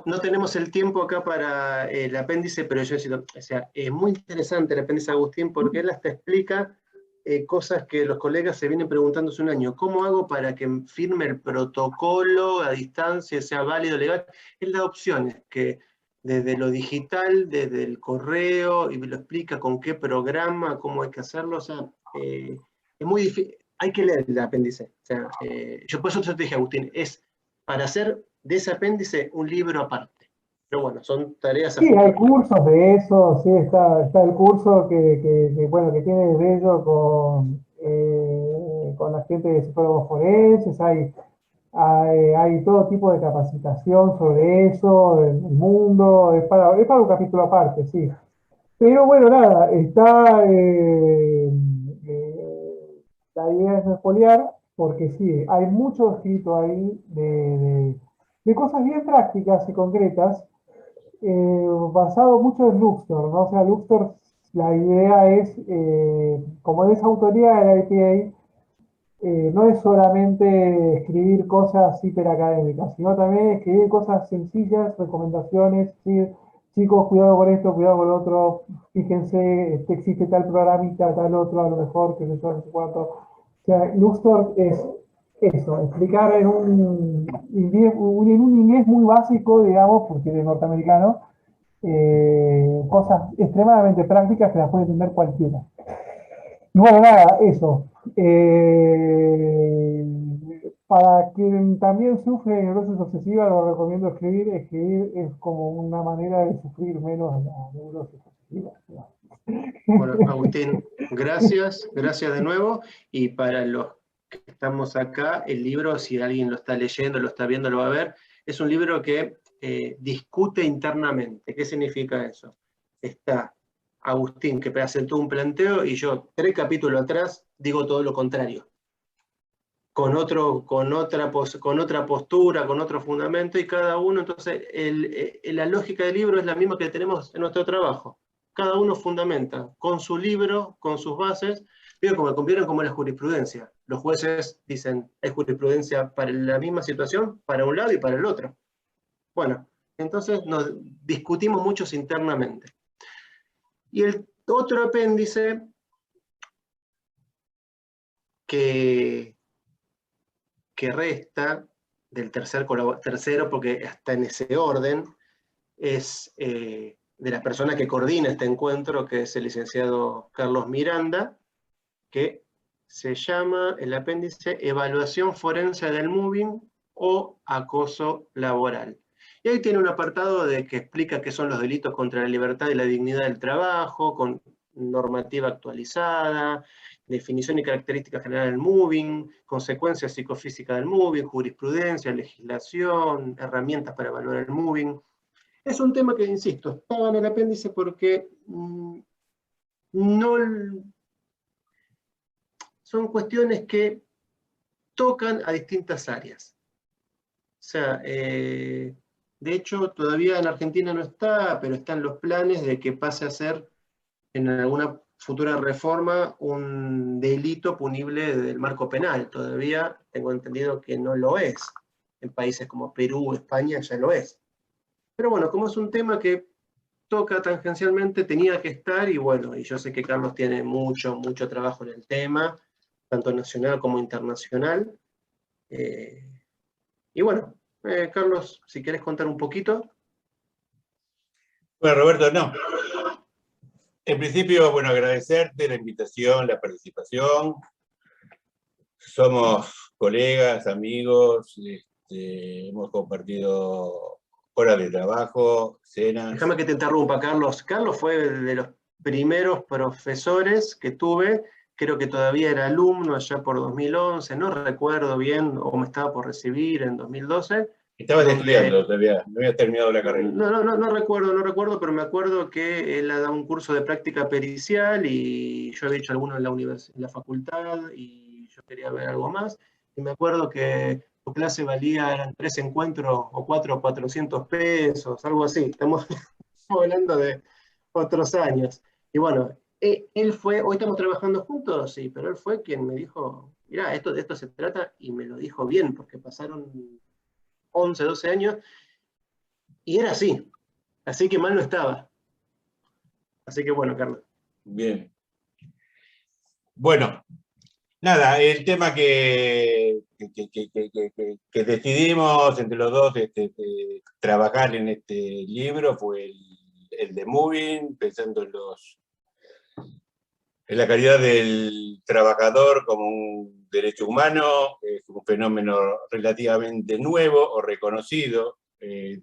no tenemos el tiempo acá para el apéndice, pero yo decía, o sea, es muy interesante el apéndice de Agustín porque él hasta explica cosas que los colegas se vienen preguntando hace un año. ¿Cómo hago para que firme el protocolo a distancia, sea válido, legal? Él da opciones que desde lo digital, desde el correo, y me lo explica con qué programa, cómo hay que hacerlo. O sea, es muy difícil. Hay que leer el apéndice. O sea, yo por eso te dije, Agustín, es para hacer de ese apéndice un libro aparte. Pero bueno, son tareas a Sí, futuro. hay cursos de eso, sí, está el curso bueno, que tiene Bello con la gente de psicólogos forenses, hay todo tipo de capacitación sobre eso, el mundo, es para un capítulo aparte, sí. Pero bueno, nada, la idea es no espolear, porque sí, hay mucho escrito ahí de cosas bien prácticas y concretas, basado mucho en Luxor, ¿no? O sea, Luxor, la idea es, como es autoría de la IPA, no es solamente escribir cosas hiperacadémicas, sino también escribir cosas sencillas, recomendaciones, ¿sí? Chicos, cuidado con esto, cuidado con lo otro, fíjense, existe tal programita, tal otro, a lo mejor, que no sé cuánto. O sea, Luxor es eso, explicar en un inglés muy básico, digamos, porque es norteamericano, cosas extremadamente prácticas que las puede entender cualquiera. Y bueno, nada, eso. Para quien también sufre de neurosis obsesiva, lo recomiendo escribir. Escribir es como una manera de sufrir menos la neurosis obsesiva. Bueno, Agustín, gracias de nuevo. Y para los que estamos acá, el libro, si alguien lo está leyendo, lo está viendo, lo va a ver, es un libro que discute internamente. ¿Qué significa eso? Está Agustín, que hace todo un planteo, y yo, 3 capítulos atrás, digo todo lo contrario. Con otra postura, con otro fundamento, y cada uno, entonces, la lógica del libro es la misma que tenemos en nuestro trabajo. Cada uno fundamenta con su libro, con sus bases, digo, como comparan como la jurisprudencia. Los jueces dicen, hay jurisprudencia para la misma situación, para un lado y para el otro. Bueno, entonces nos discutimos muchos internamente. Y el otro apéndice que resta del tercero, porque está en ese orden, es de la persona que coordina este encuentro, que es el licenciado Carlos Miranda, que se llama el apéndice Evaluación Forense del Moving o Acoso Laboral. Y ahí tiene un apartado de que explica qué son los delitos contra la libertad y la dignidad del trabajo, con normativa actualizada, definición y características generales del moving, consecuencias psicofísicas del moving, jurisprudencia, legislación, herramientas para evaluar el moving. Es un tema que, insisto, estaba en el apéndice porque no son cuestiones que tocan a distintas áreas. O sea, de hecho, todavía en Argentina no está, pero están los planes de que pase a ser en alguna futura reforma un delito punible del marco penal. Todavía tengo entendido que no lo es. En países como Perú, España ya lo es. Pero bueno, como es un tema que toca tangencialmente, tenía que estar, y bueno, y yo sé que Carlos tiene mucho trabajo en el tema, tanto nacional como internacional. Y bueno, Carlos, si quieres contar un poquito. Bueno, Roberto, no. En principio, bueno, agradecerte la invitación, la participación. Somos colegas, amigos, hemos compartido horas de trabajo, cenas. Déjame que te interrumpa, Carlos. Carlos fue de los primeros profesores que tuve, creo que todavía era alumno allá por 2011, no recuerdo bien, o me estaba por recibir en 2012. Estabas estudiando todavía, no habías terminado la carrera. No recuerdo, pero me acuerdo que él daba un curso de práctica pericial y yo había hecho alguno en en la facultad y yo quería ver algo más. Y me acuerdo que tu clase valía, eran 3 encuentros o 4, 400 pesos, algo así. Estamos hablando de otros años. Y bueno, él fue, hoy estamos trabajando juntos, sí, pero él fue quien me dijo, mira, de esto se trata, y me lo dijo bien, porque pasaron 11, 12 años, y era así que mal no estaba. Así que bueno, Carlos. Bien. Bueno, nada, el tema que decidimos entre los dos trabajar en este libro fue el de Moving, pensando en la calidad del trabajador como un derecho humano. Es un fenómeno relativamente nuevo o reconocido,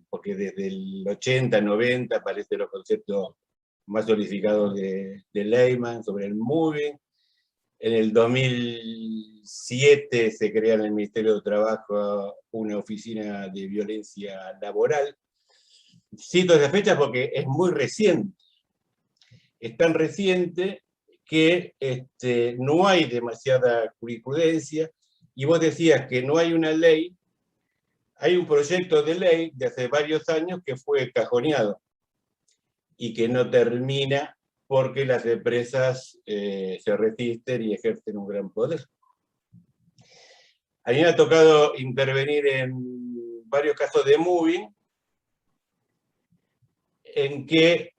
porque desde el 80, 90 aparecen los conceptos más solicitados de Lehman sobre el moving. En el 2007 se crea en el Ministerio de Trabajo una oficina de violencia laboral. Cito esa fecha porque es muy reciente. Es tan reciente que no hay demasiada jurisprudencia, y vos decías que no hay una ley. Hay un proyecto de ley de hace varios años que fue cajoneado y que no termina porque las empresas se resisten y ejercen un gran poder. A mí me ha tocado intervenir en varios casos de moving en que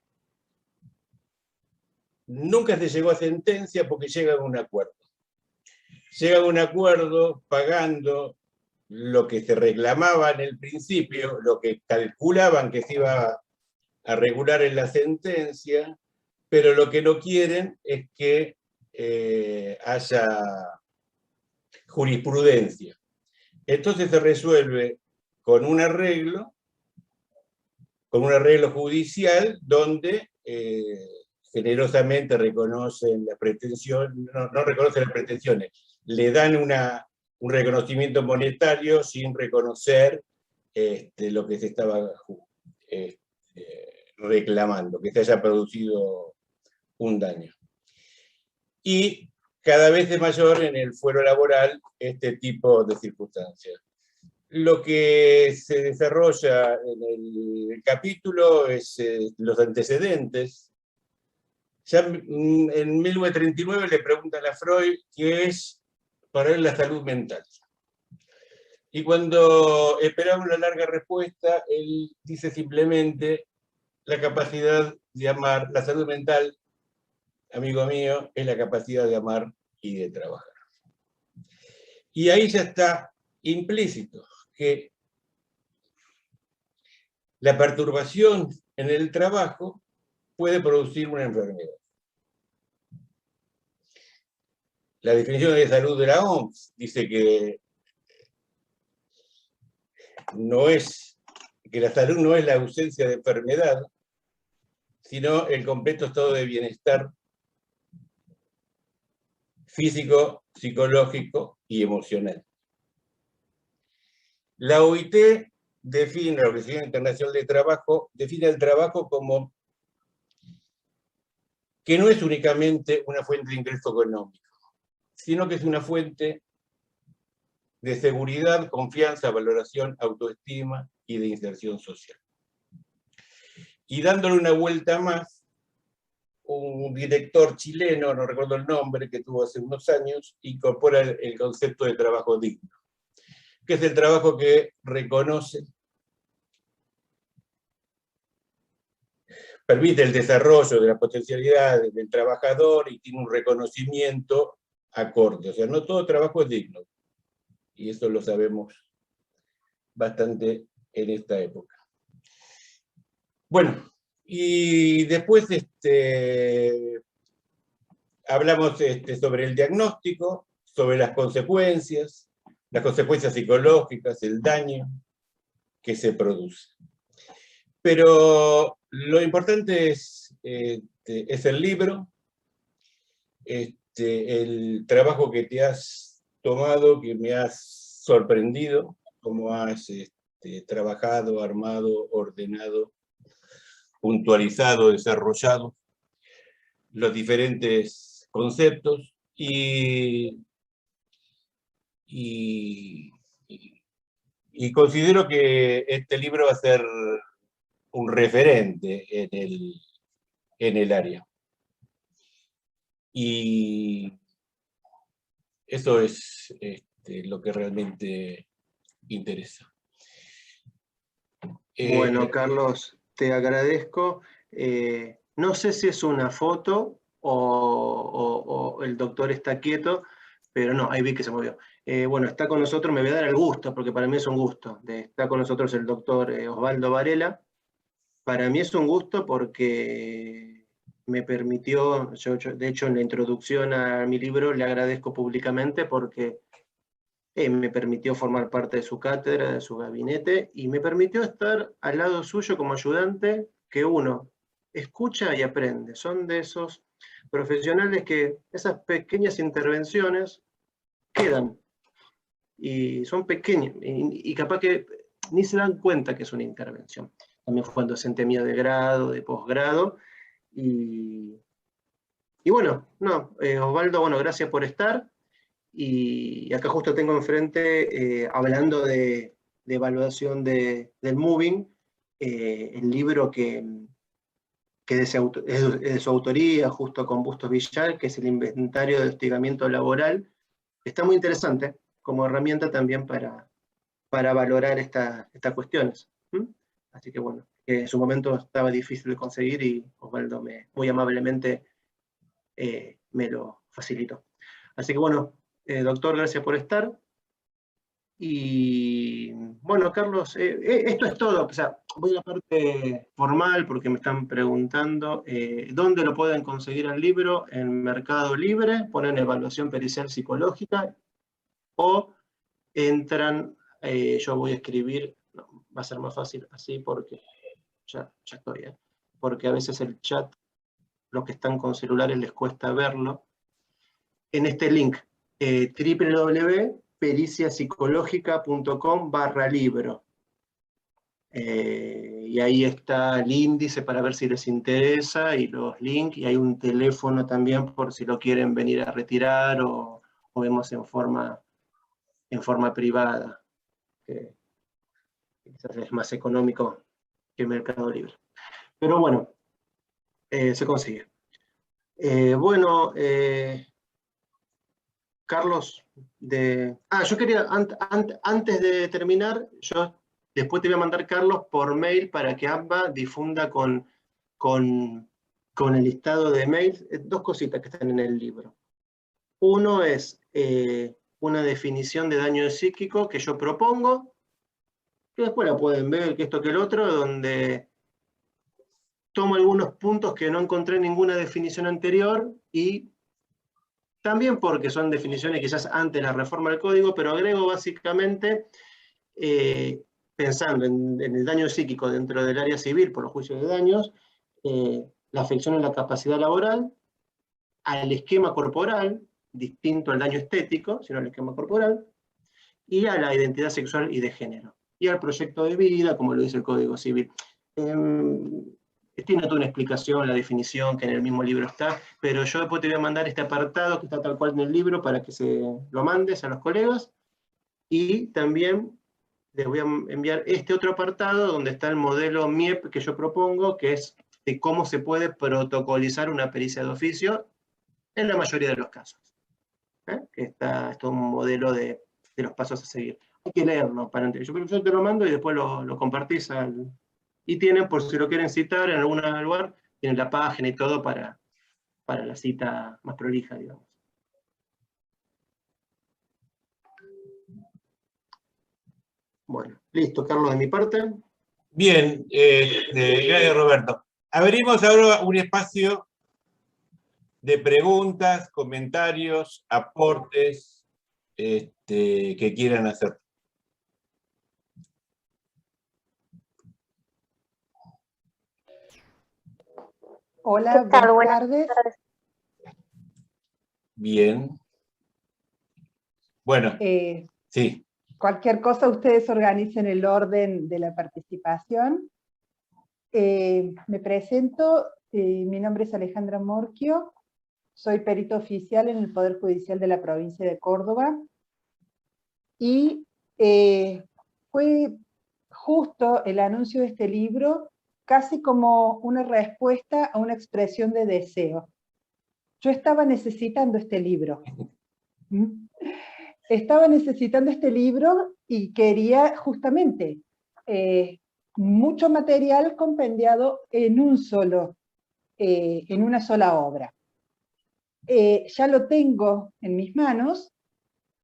nunca se llegó a sentencia porque llegan a un acuerdo. Llegan a un acuerdo pagando lo que se reclamaba en el principio, lo que calculaban que se iba a regular en la sentencia, pero lo que no quieren es que haya jurisprudencia. Entonces se resuelve con un arreglo judicial donde generosamente reconocen las pretensiones, no reconocen las pretensiones, le dan un reconocimiento monetario sin reconocer lo que se estaba reclamando, que se haya producido un daño. Y cada vez es mayor en el fuero laboral este tipo de circunstancias. Lo que se desarrolla en el capítulo es los antecedentes. Ya en 1939 le preguntan a Freud qué es para él la salud mental. Y cuando esperaba una larga respuesta, él dice simplemente la capacidad de amar. La salud mental, amigo mío, es la capacidad de amar y de trabajar. Y ahí ya está implícito que la perturbación en el trabajo puede producir una enfermedad. La definición de salud de la OMS dice que la salud no es la ausencia de enfermedad, sino el completo estado de bienestar físico, psicológico y emocional. La OIT define, la Organización Internacional de Trabajo, define el trabajo como que no es únicamente una fuente de ingreso económico, sino que es una fuente de seguridad, confianza, valoración, autoestima y de inserción social. Y dándole una vuelta más, un director chileno, no recuerdo el nombre, que tuvo hace unos años, incorpora el concepto de trabajo digno, que es el trabajo que reconoce permite el desarrollo de la potencialidad del trabajador y tiene un reconocimiento acorde. O sea, no todo trabajo es digno. Y eso lo sabemos bastante en esta época. Bueno, y después hablamos sobre el diagnóstico, sobre las consecuencias psicológicas, el daño que se produce. Pero lo importante es el libro, el trabajo que te has tomado, que me has sorprendido, cómo has trabajado, armado, ordenado, puntualizado, desarrollado los diferentes conceptos y considero que este libro va a ser un referente en el área. Y eso es lo que realmente interesa. Bueno, Carlos, te agradezco. No sé si es una foto o el doctor está quieto, pero no, ahí vi que se movió. Bueno, está con nosotros, me voy a dar el gusto, porque para mí es un gusto. Está con nosotros el doctor Osvaldo Varela. Para mí es un gusto porque me permitió, de hecho en la introducción a mi libro le agradezco públicamente porque me permitió formar parte de su cátedra, de su gabinete, y me permitió estar al lado suyo como ayudante, que uno escucha y aprende. Son de esos profesionales que esas pequeñas intervenciones quedan, y son pequeñas, y capaz que ni se dan cuenta que es una intervención. También fue docente mío de grado, de posgrado, y bueno, no, Osvaldo, bueno, gracias por estar. Y acá justo tengo enfrente, hablando de evaluación del Moving, el libro que es de su autoría, justo con Bustos Villar, que es el Inventario de Hostigamiento Laboral. Está muy interesante como herramienta también para valorar estas cuestiones. Así que bueno, en su momento estaba difícil de conseguir y Osvaldo muy amablemente me lo facilitó. Así que bueno, doctor, gracias por estar. Y bueno, Carlos, esto es todo. O sea, voy a la parte formal porque me están preguntando dónde lo pueden conseguir el libro. En Mercado Libre, ponen evaluación pericial psicológica o entran, yo voy a escribir, no, va a ser más fácil así porque ya estoy, porque a veces el chat, los que están con celulares les cuesta verlo. En este link, www.periciapsicológica.com/libro. Y ahí está el índice para ver si les interesa y los links, y hay un teléfono también por si lo quieren venir a retirar o vemos en forma privada, que quizás es más económico que Mercado Libre. Pero bueno, se consigue. Bueno, Carlos, yo quería, antes de terminar, yo después te voy a mandar, Carlos, por mail para que AMBA difunda con el listado de mails dos cositas que están en el libro. Uno es una definición de daño psíquico que yo propongo, que después la pueden ver, que esto que el otro, donde tomo algunos puntos que no encontré en ninguna definición anterior y también porque son definiciones quizás antes de la reforma del código, pero agrego básicamente, pensando en el daño psíquico dentro del área civil por los juicios de daños, la afección en la capacidad laboral, al esquema corporal, distinto al daño estético, sino al esquema corporal, y a la identidad sexual y de género, y al proyecto de vida, como lo dice el Código Civil. Tiene toda una explicación, la definición que en el mismo libro está, pero yo después te voy a mandar este apartado que está tal cual en el libro para que se lo mandes a los colegas, y también les voy a enviar este otro apartado donde está el modelo MIEP que yo propongo, que es de cómo se puede protocolizar una pericia de oficio en la mayoría de los casos. Que está un modelo de los pasos a seguir. Hay que leerlo para entender. Yo te lo mando y después lo compartís Y tienen, por si lo quieren citar en algún lugar, tienen la página y todo para la cita más prolija, digamos. Bueno, listo, Carlos, de mi parte. Bien, gracias Roberto. Abrimos ahora un espacio de preguntas, comentarios, aportes que quieran hacer. Hola, ¿Qué tal? buenas Buenas tardes. Bien. Bueno, sí. Cualquier cosa, ustedes organicen el orden de la participación. Me presento, mi nombre es Alejandra Morquio, soy perito oficial en el Poder Judicial de la provincia de Córdoba, y fue justo el anuncio de este libro casi como una respuesta a una expresión de deseo. Yo estaba necesitando este libro. Estaba necesitando este libro y quería justamente mucho material compendiado en una sola obra. Ya lo tengo en mis manos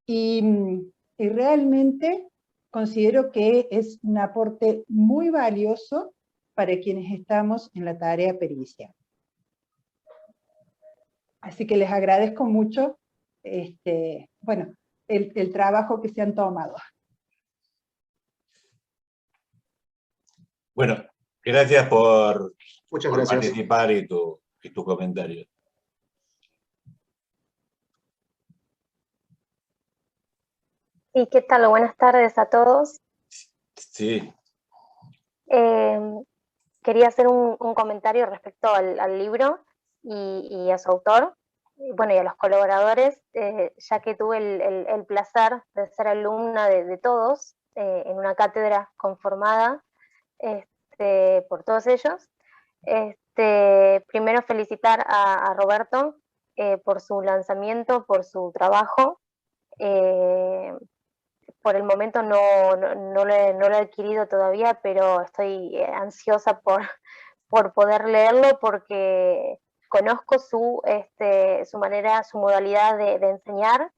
y realmente considero que es un aporte muy valioso para quienes estamos en la tarea pericial. Así que les agradezco mucho bueno, el trabajo que se han tomado. Bueno, gracias por Muchas gracias. participar y tu comentario. Sí, ¿qué tal? Buenas tardes a todos. Sí. Quería hacer un comentario respecto al libro y a su autor, bueno, y a los colaboradores, ya que tuve el placer de ser alumna de todos, en una cátedra conformada por todos ellos. Primero felicitar a Roberto por su lanzamiento, por su trabajo. Por el momento no lo he adquirido todavía, pero estoy ansiosa por poder leerlo, porque conozco su manera, su modalidad de enseñar.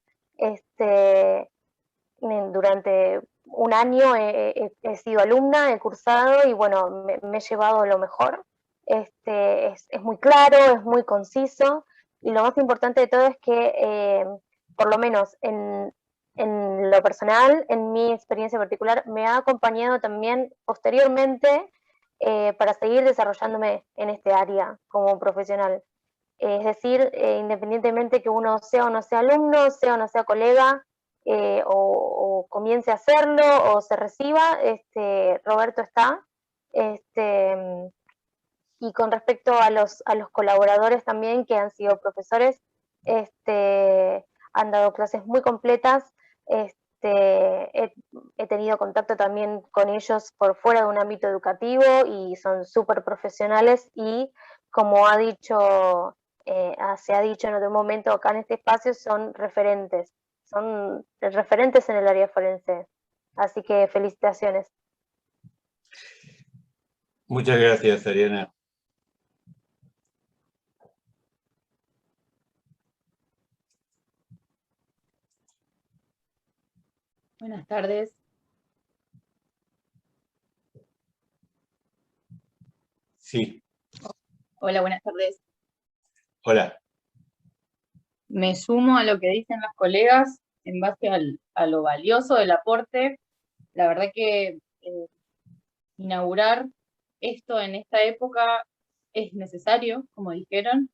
Durante un año he sido alumna, he cursado y bueno, me he llevado lo mejor. Es muy claro, es muy conciso, y lo más importante de todo es que, por lo menos en lo personal, en mi experiencia particular, me ha acompañado también posteriormente para seguir desarrollándome en este área como profesional. Es decir, independientemente que uno sea o no sea alumno, sea o no sea colega, o comience a hacerlo o se reciba, Roberto está. Y con respecto a los colaboradores también, que han sido profesores, han dado clases muy completas. He tenido contacto también con ellos por fuera de un ámbito educativo y son súper profesionales, y como se ha dicho en otro momento acá en este espacio, son referentes en el área forense. Así que felicitaciones. Muchas gracias, Ariana. Buenas tardes. Sí. Hola, buenas tardes. Hola. Me sumo a lo que dicen los colegas en base a lo valioso del aporte. La verdad que inaugurar esto en esta época es necesario, como dijeron.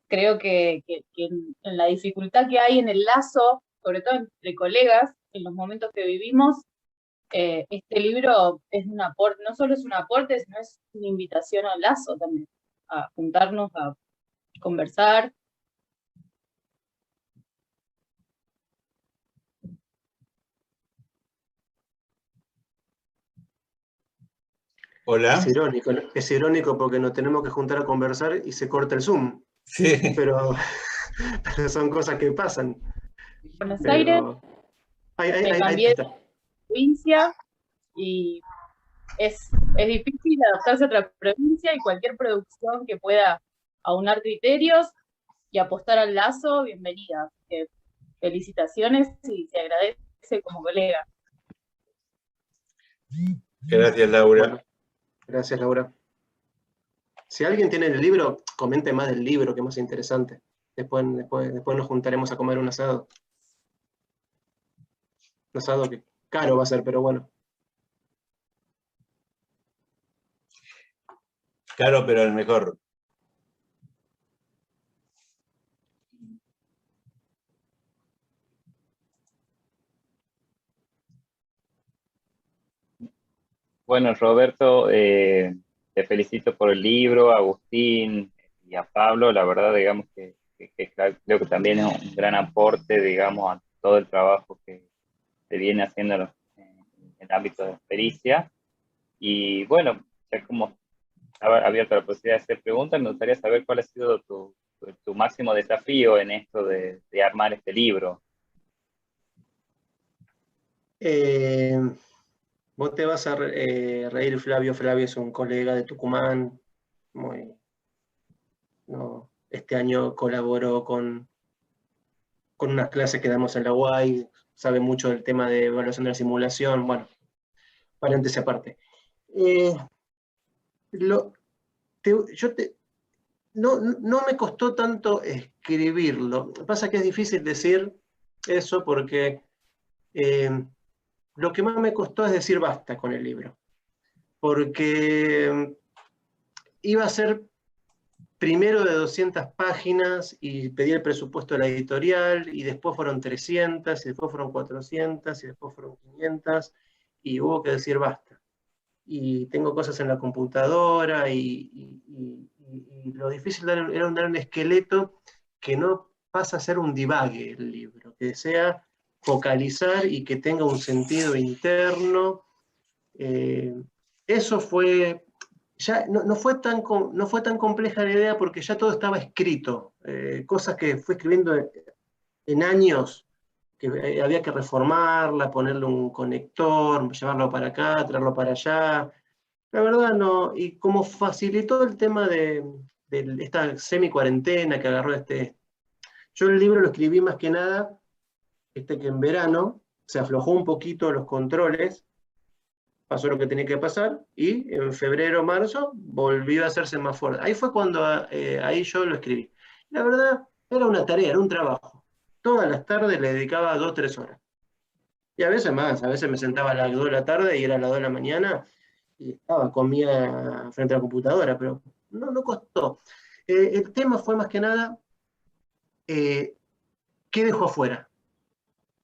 Creo que en la dificultad que hay en el lazo, sobre todo entre colegas, en los momentos que vivimos, este libro es un aporte, no solo es un aporte, sino es una invitación al lazo también, a juntarnos, a conversar. Hola. Es irónico porque nos tenemos que juntar a conversar y se corta el Zoom. Sí. Pero son cosas que pasan. Buenos Aires, me cambié de provincia y es difícil adaptarse a otra provincia y cualquier producción que pueda aunar criterios y apostar al lazo, bienvenida. Felicitaciones y se agradece como colega. Gracias, Laura. Bueno, gracias, Laura. Si alguien tiene el libro, comente más del libro, que es más interesante. Después nos juntaremos a comer un asado. Un asado que caro va a ser, pero bueno. Caro, pero el mejor. Bueno, Roberto, te felicito por el libro, a Agustín y a Pablo. La verdad, digamos que creo que también es un gran aporte, digamos, a todo el trabajo que se viene haciendo en el ámbito de pericia. Y bueno, ya como estaba abierta la posibilidad de hacer preguntas, me gustaría saber cuál ha sido tu máximo desafío en esto de armar este libro. Vos te vas a reír, Flavio. Flavio es un colega de Tucumán. Este año colaboró con unas clases que damos en la UAI, sabe mucho del tema de evaluación de la simulación. Bueno, paréntesis aparte. No me costó tanto escribirlo. Lo que pasa es que es difícil decir eso porque lo que más me costó es decir basta con el libro. Porque iba a ser primero de 200 páginas y pedí el presupuesto de la editorial y después fueron 300 y después fueron 400 y después fueron 500 y hubo que decir basta. Y tengo cosas en la computadora y lo difícil era dar un esqueleto que no pasa a ser un divague el libro, que sea focalizar y que tenga un sentido interno. Eso fue, ya no fue tan compleja la idea porque ya todo estaba escrito, cosas que fui escribiendo en años, que había que reformarla, ponerle un conector, llevarlo para acá, traerlo para allá. La verdad no, y como facilitó el tema de esta semi-cuarentena que agarró yo el libro lo escribí más que nada, que en verano se aflojó un poquito los controles, pasó lo que tenía que pasar, y en febrero, marzo, volvió a hacerse más fuerte. Ahí fue cuando ahí yo lo escribí. La verdad, era una tarea, era un trabajo. Todas las tardes le dedicaba 2 o 3 horas. Y a veces más, a veces me sentaba a las 2 de la tarde y era a las 2 de la mañana, y comía frente a la computadora, pero no costó. El tema fue más que nada, ¿qué dejó afuera?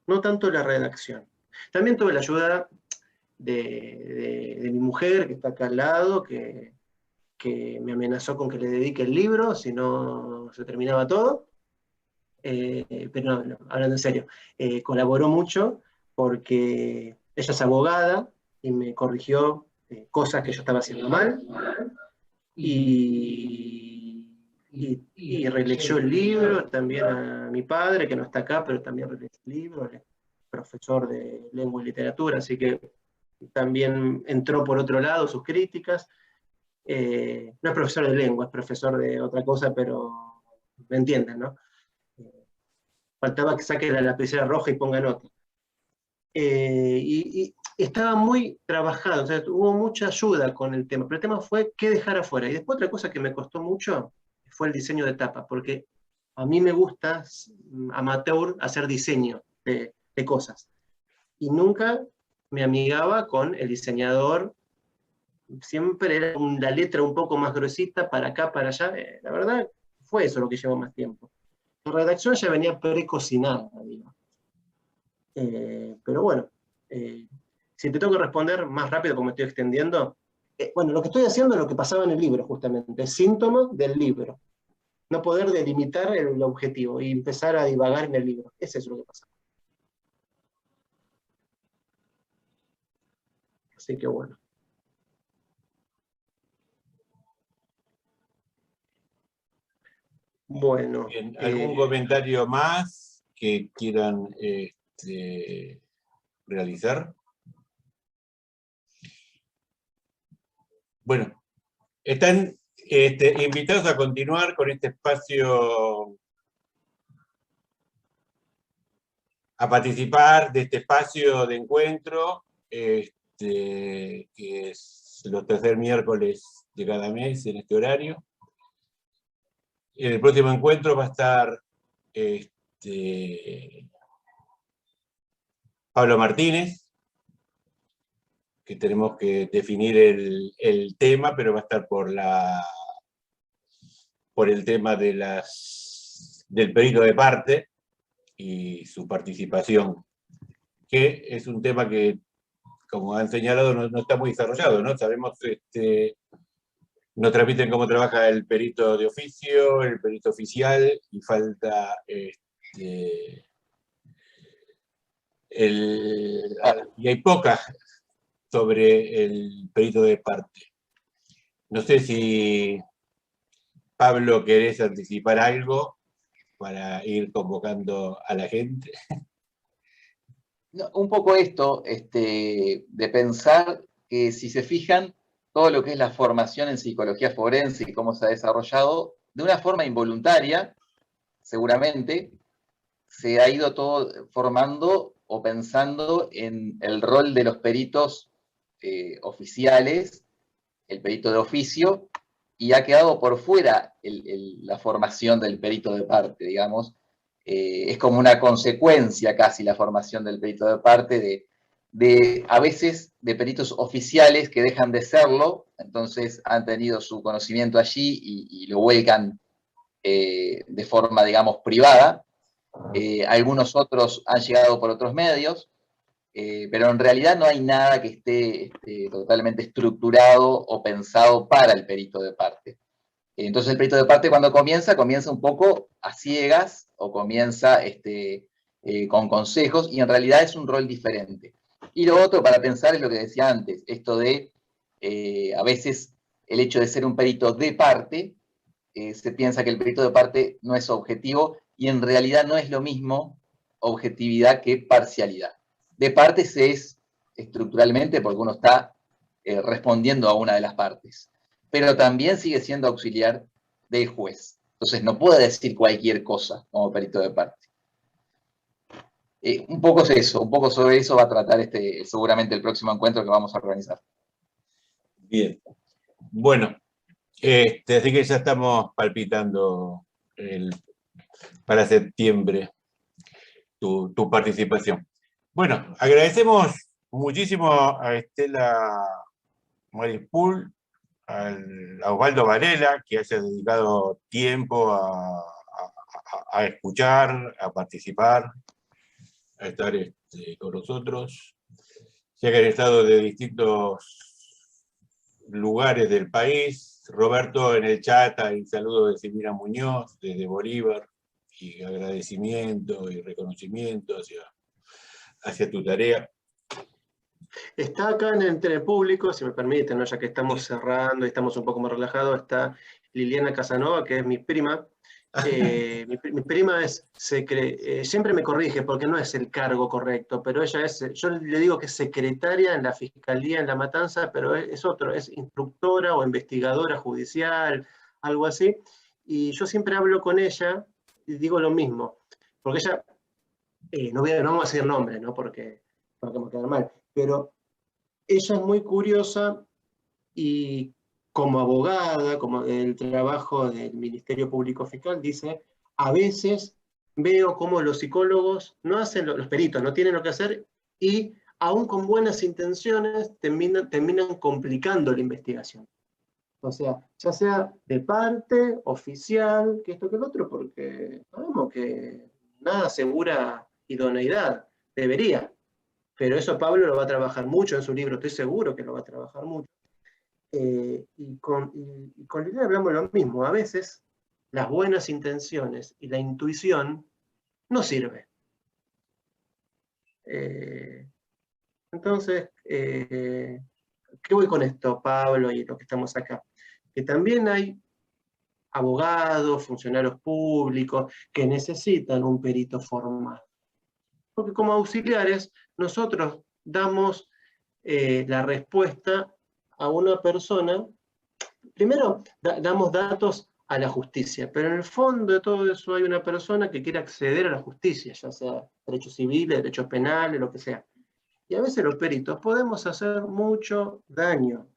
No tanto la redacción. También tuve la ayuda de mi mujer, que está acá al lado, que me amenazó con que le dedique el libro, si no se terminaba todo. Pero no, hablando en serio, colaboró mucho porque ella es abogada y me corrigió cosas que yo estaba haciendo mal, y releyó el libro también a mi padre, que no está acá, pero también releyó el libro, él es profesor de lengua y literatura, así que también entró por otro lado sus críticas. No es profesor de lengua, es profesor de otra cosa, pero me entienden, ¿no? Faltaba que saque la lapicera roja y ponga nota. Y estaba muy trabajado, o sea, hubo mucha ayuda con el tema, pero el tema fue qué dejar afuera. Y después otra cosa que me costó mucho fue el diseño de tapa, porque a mí me gusta, amateur, hacer diseño de cosas. Y nunca me amigaba con el diseñador, siempre era la letra un poco más gruesita, para acá, para allá. La verdad, fue eso lo que llevó más tiempo. La redacción ya venía precocinada, digo. Pero bueno, si te tengo que responder más rápido porque me estoy extendiendo, bueno, lo que estoy haciendo es lo que pasaba en el libro, justamente, es síntoma del libro. No poder delimitar el objetivo y empezar a divagar en el libro. Eso es lo que pasa. Así que bueno. Bueno. Bien, ¿algún comentario más que quieran realizar? Bueno, están invitados a continuar con este espacio, a participar de este espacio de encuentro, que es los tercer miércoles de cada mes en este horario. En el próximo encuentro va a estar Pablo Martínez, que tenemos que definir el tema, pero va a estar por el tema del perito de parte y su participación, que es un tema que, como han señalado, no está muy desarrollado, ¿no? Sabemos, nos transmiten cómo trabaja el perito de oficio, el perito oficial, y falta y hay pocas sobre el perito de parte. No sé si, Pablo, querés anticipar algo para ir convocando a la gente. No, un poco esto, de pensar que, si se fijan, todo lo que es la formación en psicología forense y cómo se ha desarrollado, de una forma involuntaria, seguramente, se ha ido todo formando o pensando en el rol de los peritos oficiales, el perito de oficio, y ha quedado por fuera la formación del perito de parte, digamos. Es como una consecuencia casi la formación del perito de parte a veces de peritos oficiales que dejan de serlo, entonces han tenido su conocimiento allí y lo vuelcan de forma, digamos, privada. Algunos otros han llegado por otros medios, pero en realidad no hay nada que esté totalmente estructurado o pensado para el perito de parte. Entonces el perito de parte, cuando comienza un poco a ciegas o comienza con consejos, y en realidad es un rol diferente. Y lo otro para pensar es lo que decía antes, esto de a veces el hecho de ser un perito de parte, se piensa que el perito de parte no es objetivo, y en realidad no es lo mismo objetividad que parcialidad. De parte se es estructuralmente porque uno está respondiendo a una de las partes, pero también sigue siendo auxiliar del juez. Entonces no puede decir cualquier cosa como perito de parte. Un poco es eso, un poco sobre eso va a tratar seguramente el próximo encuentro que vamos a organizar. Bien. Bueno, así que ya estamos palpitando para septiembre tu participación. Bueno, agradecemos muchísimo a Estela Marispul, a Osvaldo Varela, que haya dedicado tiempo a escuchar, a participar, a estar con nosotros. Se han estado de distintos lugares del país. Roberto, en el chat hay saludos de Silvina Muñoz, desde Bolívar, y agradecimiento y reconocimiento hacia tu tarea. Está acá entre el público, si me permiten, ¿no? Ya que estamos cerrando y estamos un poco más relajados, está Liliana Casanova, que es mi prima. Mi prima siempre me corrige porque no es el cargo correcto, pero ella yo le digo que es secretaria en la Fiscalía en La Matanza, pero es instructora o investigadora judicial, algo así. Y yo siempre hablo con ella y digo lo mismo, porque ella, no vamos a decir nombre, ¿no? Porque no vamos a quedar mal, pero ella es muy curiosa y como abogada, como el trabajo del Ministerio Público Fiscal, dice, a veces veo cómo los psicólogos no hacen, los peritos no tienen lo que hacer, y aún con buenas intenciones terminan complicando la investigación. O sea, ya sea de parte, oficial, que esto que el otro, porque sabemos que nada asegura idoneidad, debería. Pero eso Pablo lo va a trabajar mucho en su libro, estoy seguro que lo va a trabajar mucho. Y con Liliana hablamos lo mismo, a veces las buenas intenciones y la intuición no sirve. Entonces, ¿qué voy con esto, Pablo, y lo que estamos acá? Que también hay abogados, funcionarios públicos, que necesitan un perito formal. Porque como auxiliares, nosotros damos la respuesta a una persona primero damos datos a la justicia, pero en el fondo de todo eso hay una persona que quiere acceder a la justicia, ya sea derechos civiles, derechos penales, lo que sea. Y a veces los peritos podemos hacer mucho daño.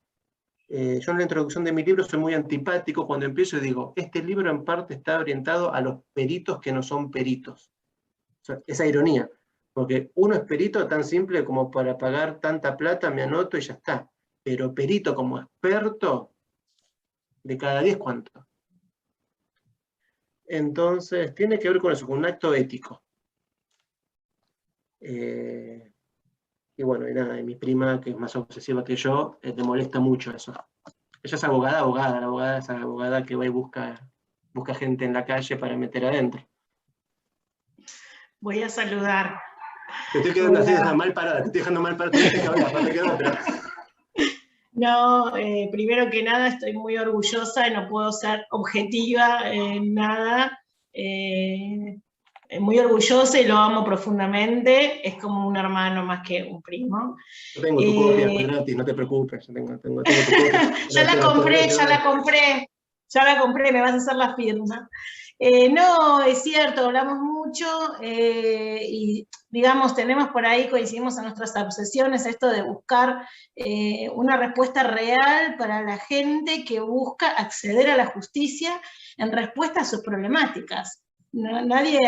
Yo en la introducción de mi libro soy muy antipático cuando empiezo y digo, este libro en parte está orientado a los peritos que no son peritos. O sea, esa ironía, porque uno es perito tan simple como para pagar tanta plata, me anoto y ya está. Pero perito como experto, de cada 10, ¿cuánto? Entonces, tiene que ver con eso, con un acto ético. Y bueno, y nada, y mi prima, que es más obsesiva que yo, le molesta mucho eso. Ella es abogada, la abogada es abogada que va y busca gente en la calle para meter adentro. Voy a saludar. Te estoy quedando así, mal parada, te estoy dejando mal parada, tuviste que hablar, no te quedó otra. No, primero que nada estoy muy orgullosa y no puedo ser objetiva en nada. Muy orgullosa y lo amo profundamente. Es como un hermano más que un primo. Yo tengo tu copia gratis, no te preocupes. Tengo tu copia. Ya la compré, me vas a hacer la firma. No, es cierto, hablamos mucho y digamos, tenemos por ahí, coincidimos en nuestras obsesiones, esto de buscar una respuesta real para la gente que busca acceder a la justicia en respuesta a sus problemáticas. No, nadie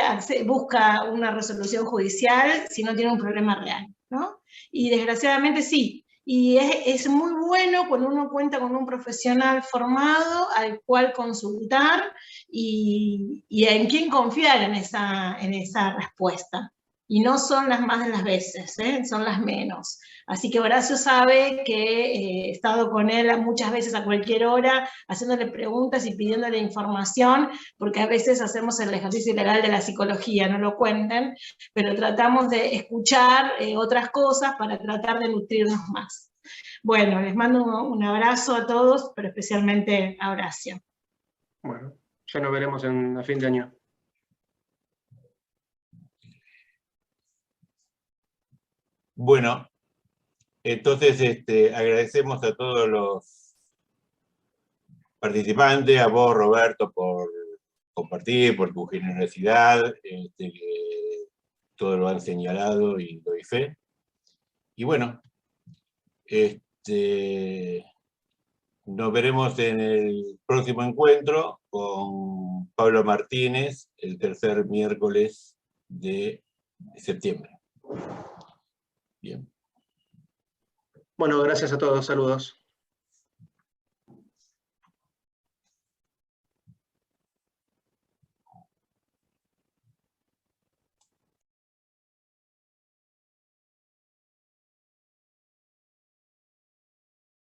busca una resolución judicial si no tiene un problema real, ¿no? Y desgraciadamente sí. Y es muy bueno cuando uno cuenta con un profesional formado al cual consultar y en quién confiar en esa respuesta. Y no son las más de las veces, son las menos. Así que Horacio sabe que he estado con él muchas veces a cualquier hora, haciéndole preguntas y pidiéndole información, porque a veces hacemos el ejercicio ilegal de la psicología, no lo cuenten, pero tratamos de escuchar otras cosas para tratar de nutrirnos más. Bueno, les mando un abrazo a todos, pero especialmente a Horacio. Bueno, ya nos veremos a fin de año. Bueno, entonces agradecemos a todos los participantes, a vos, Roberto, por compartir, por tu generosidad, que todo lo han señalado y doy fe. Y bueno, nos veremos en el próximo encuentro con Pablo Martínez, el tercer miércoles de septiembre. Bien. Bueno, gracias a todos, saludos.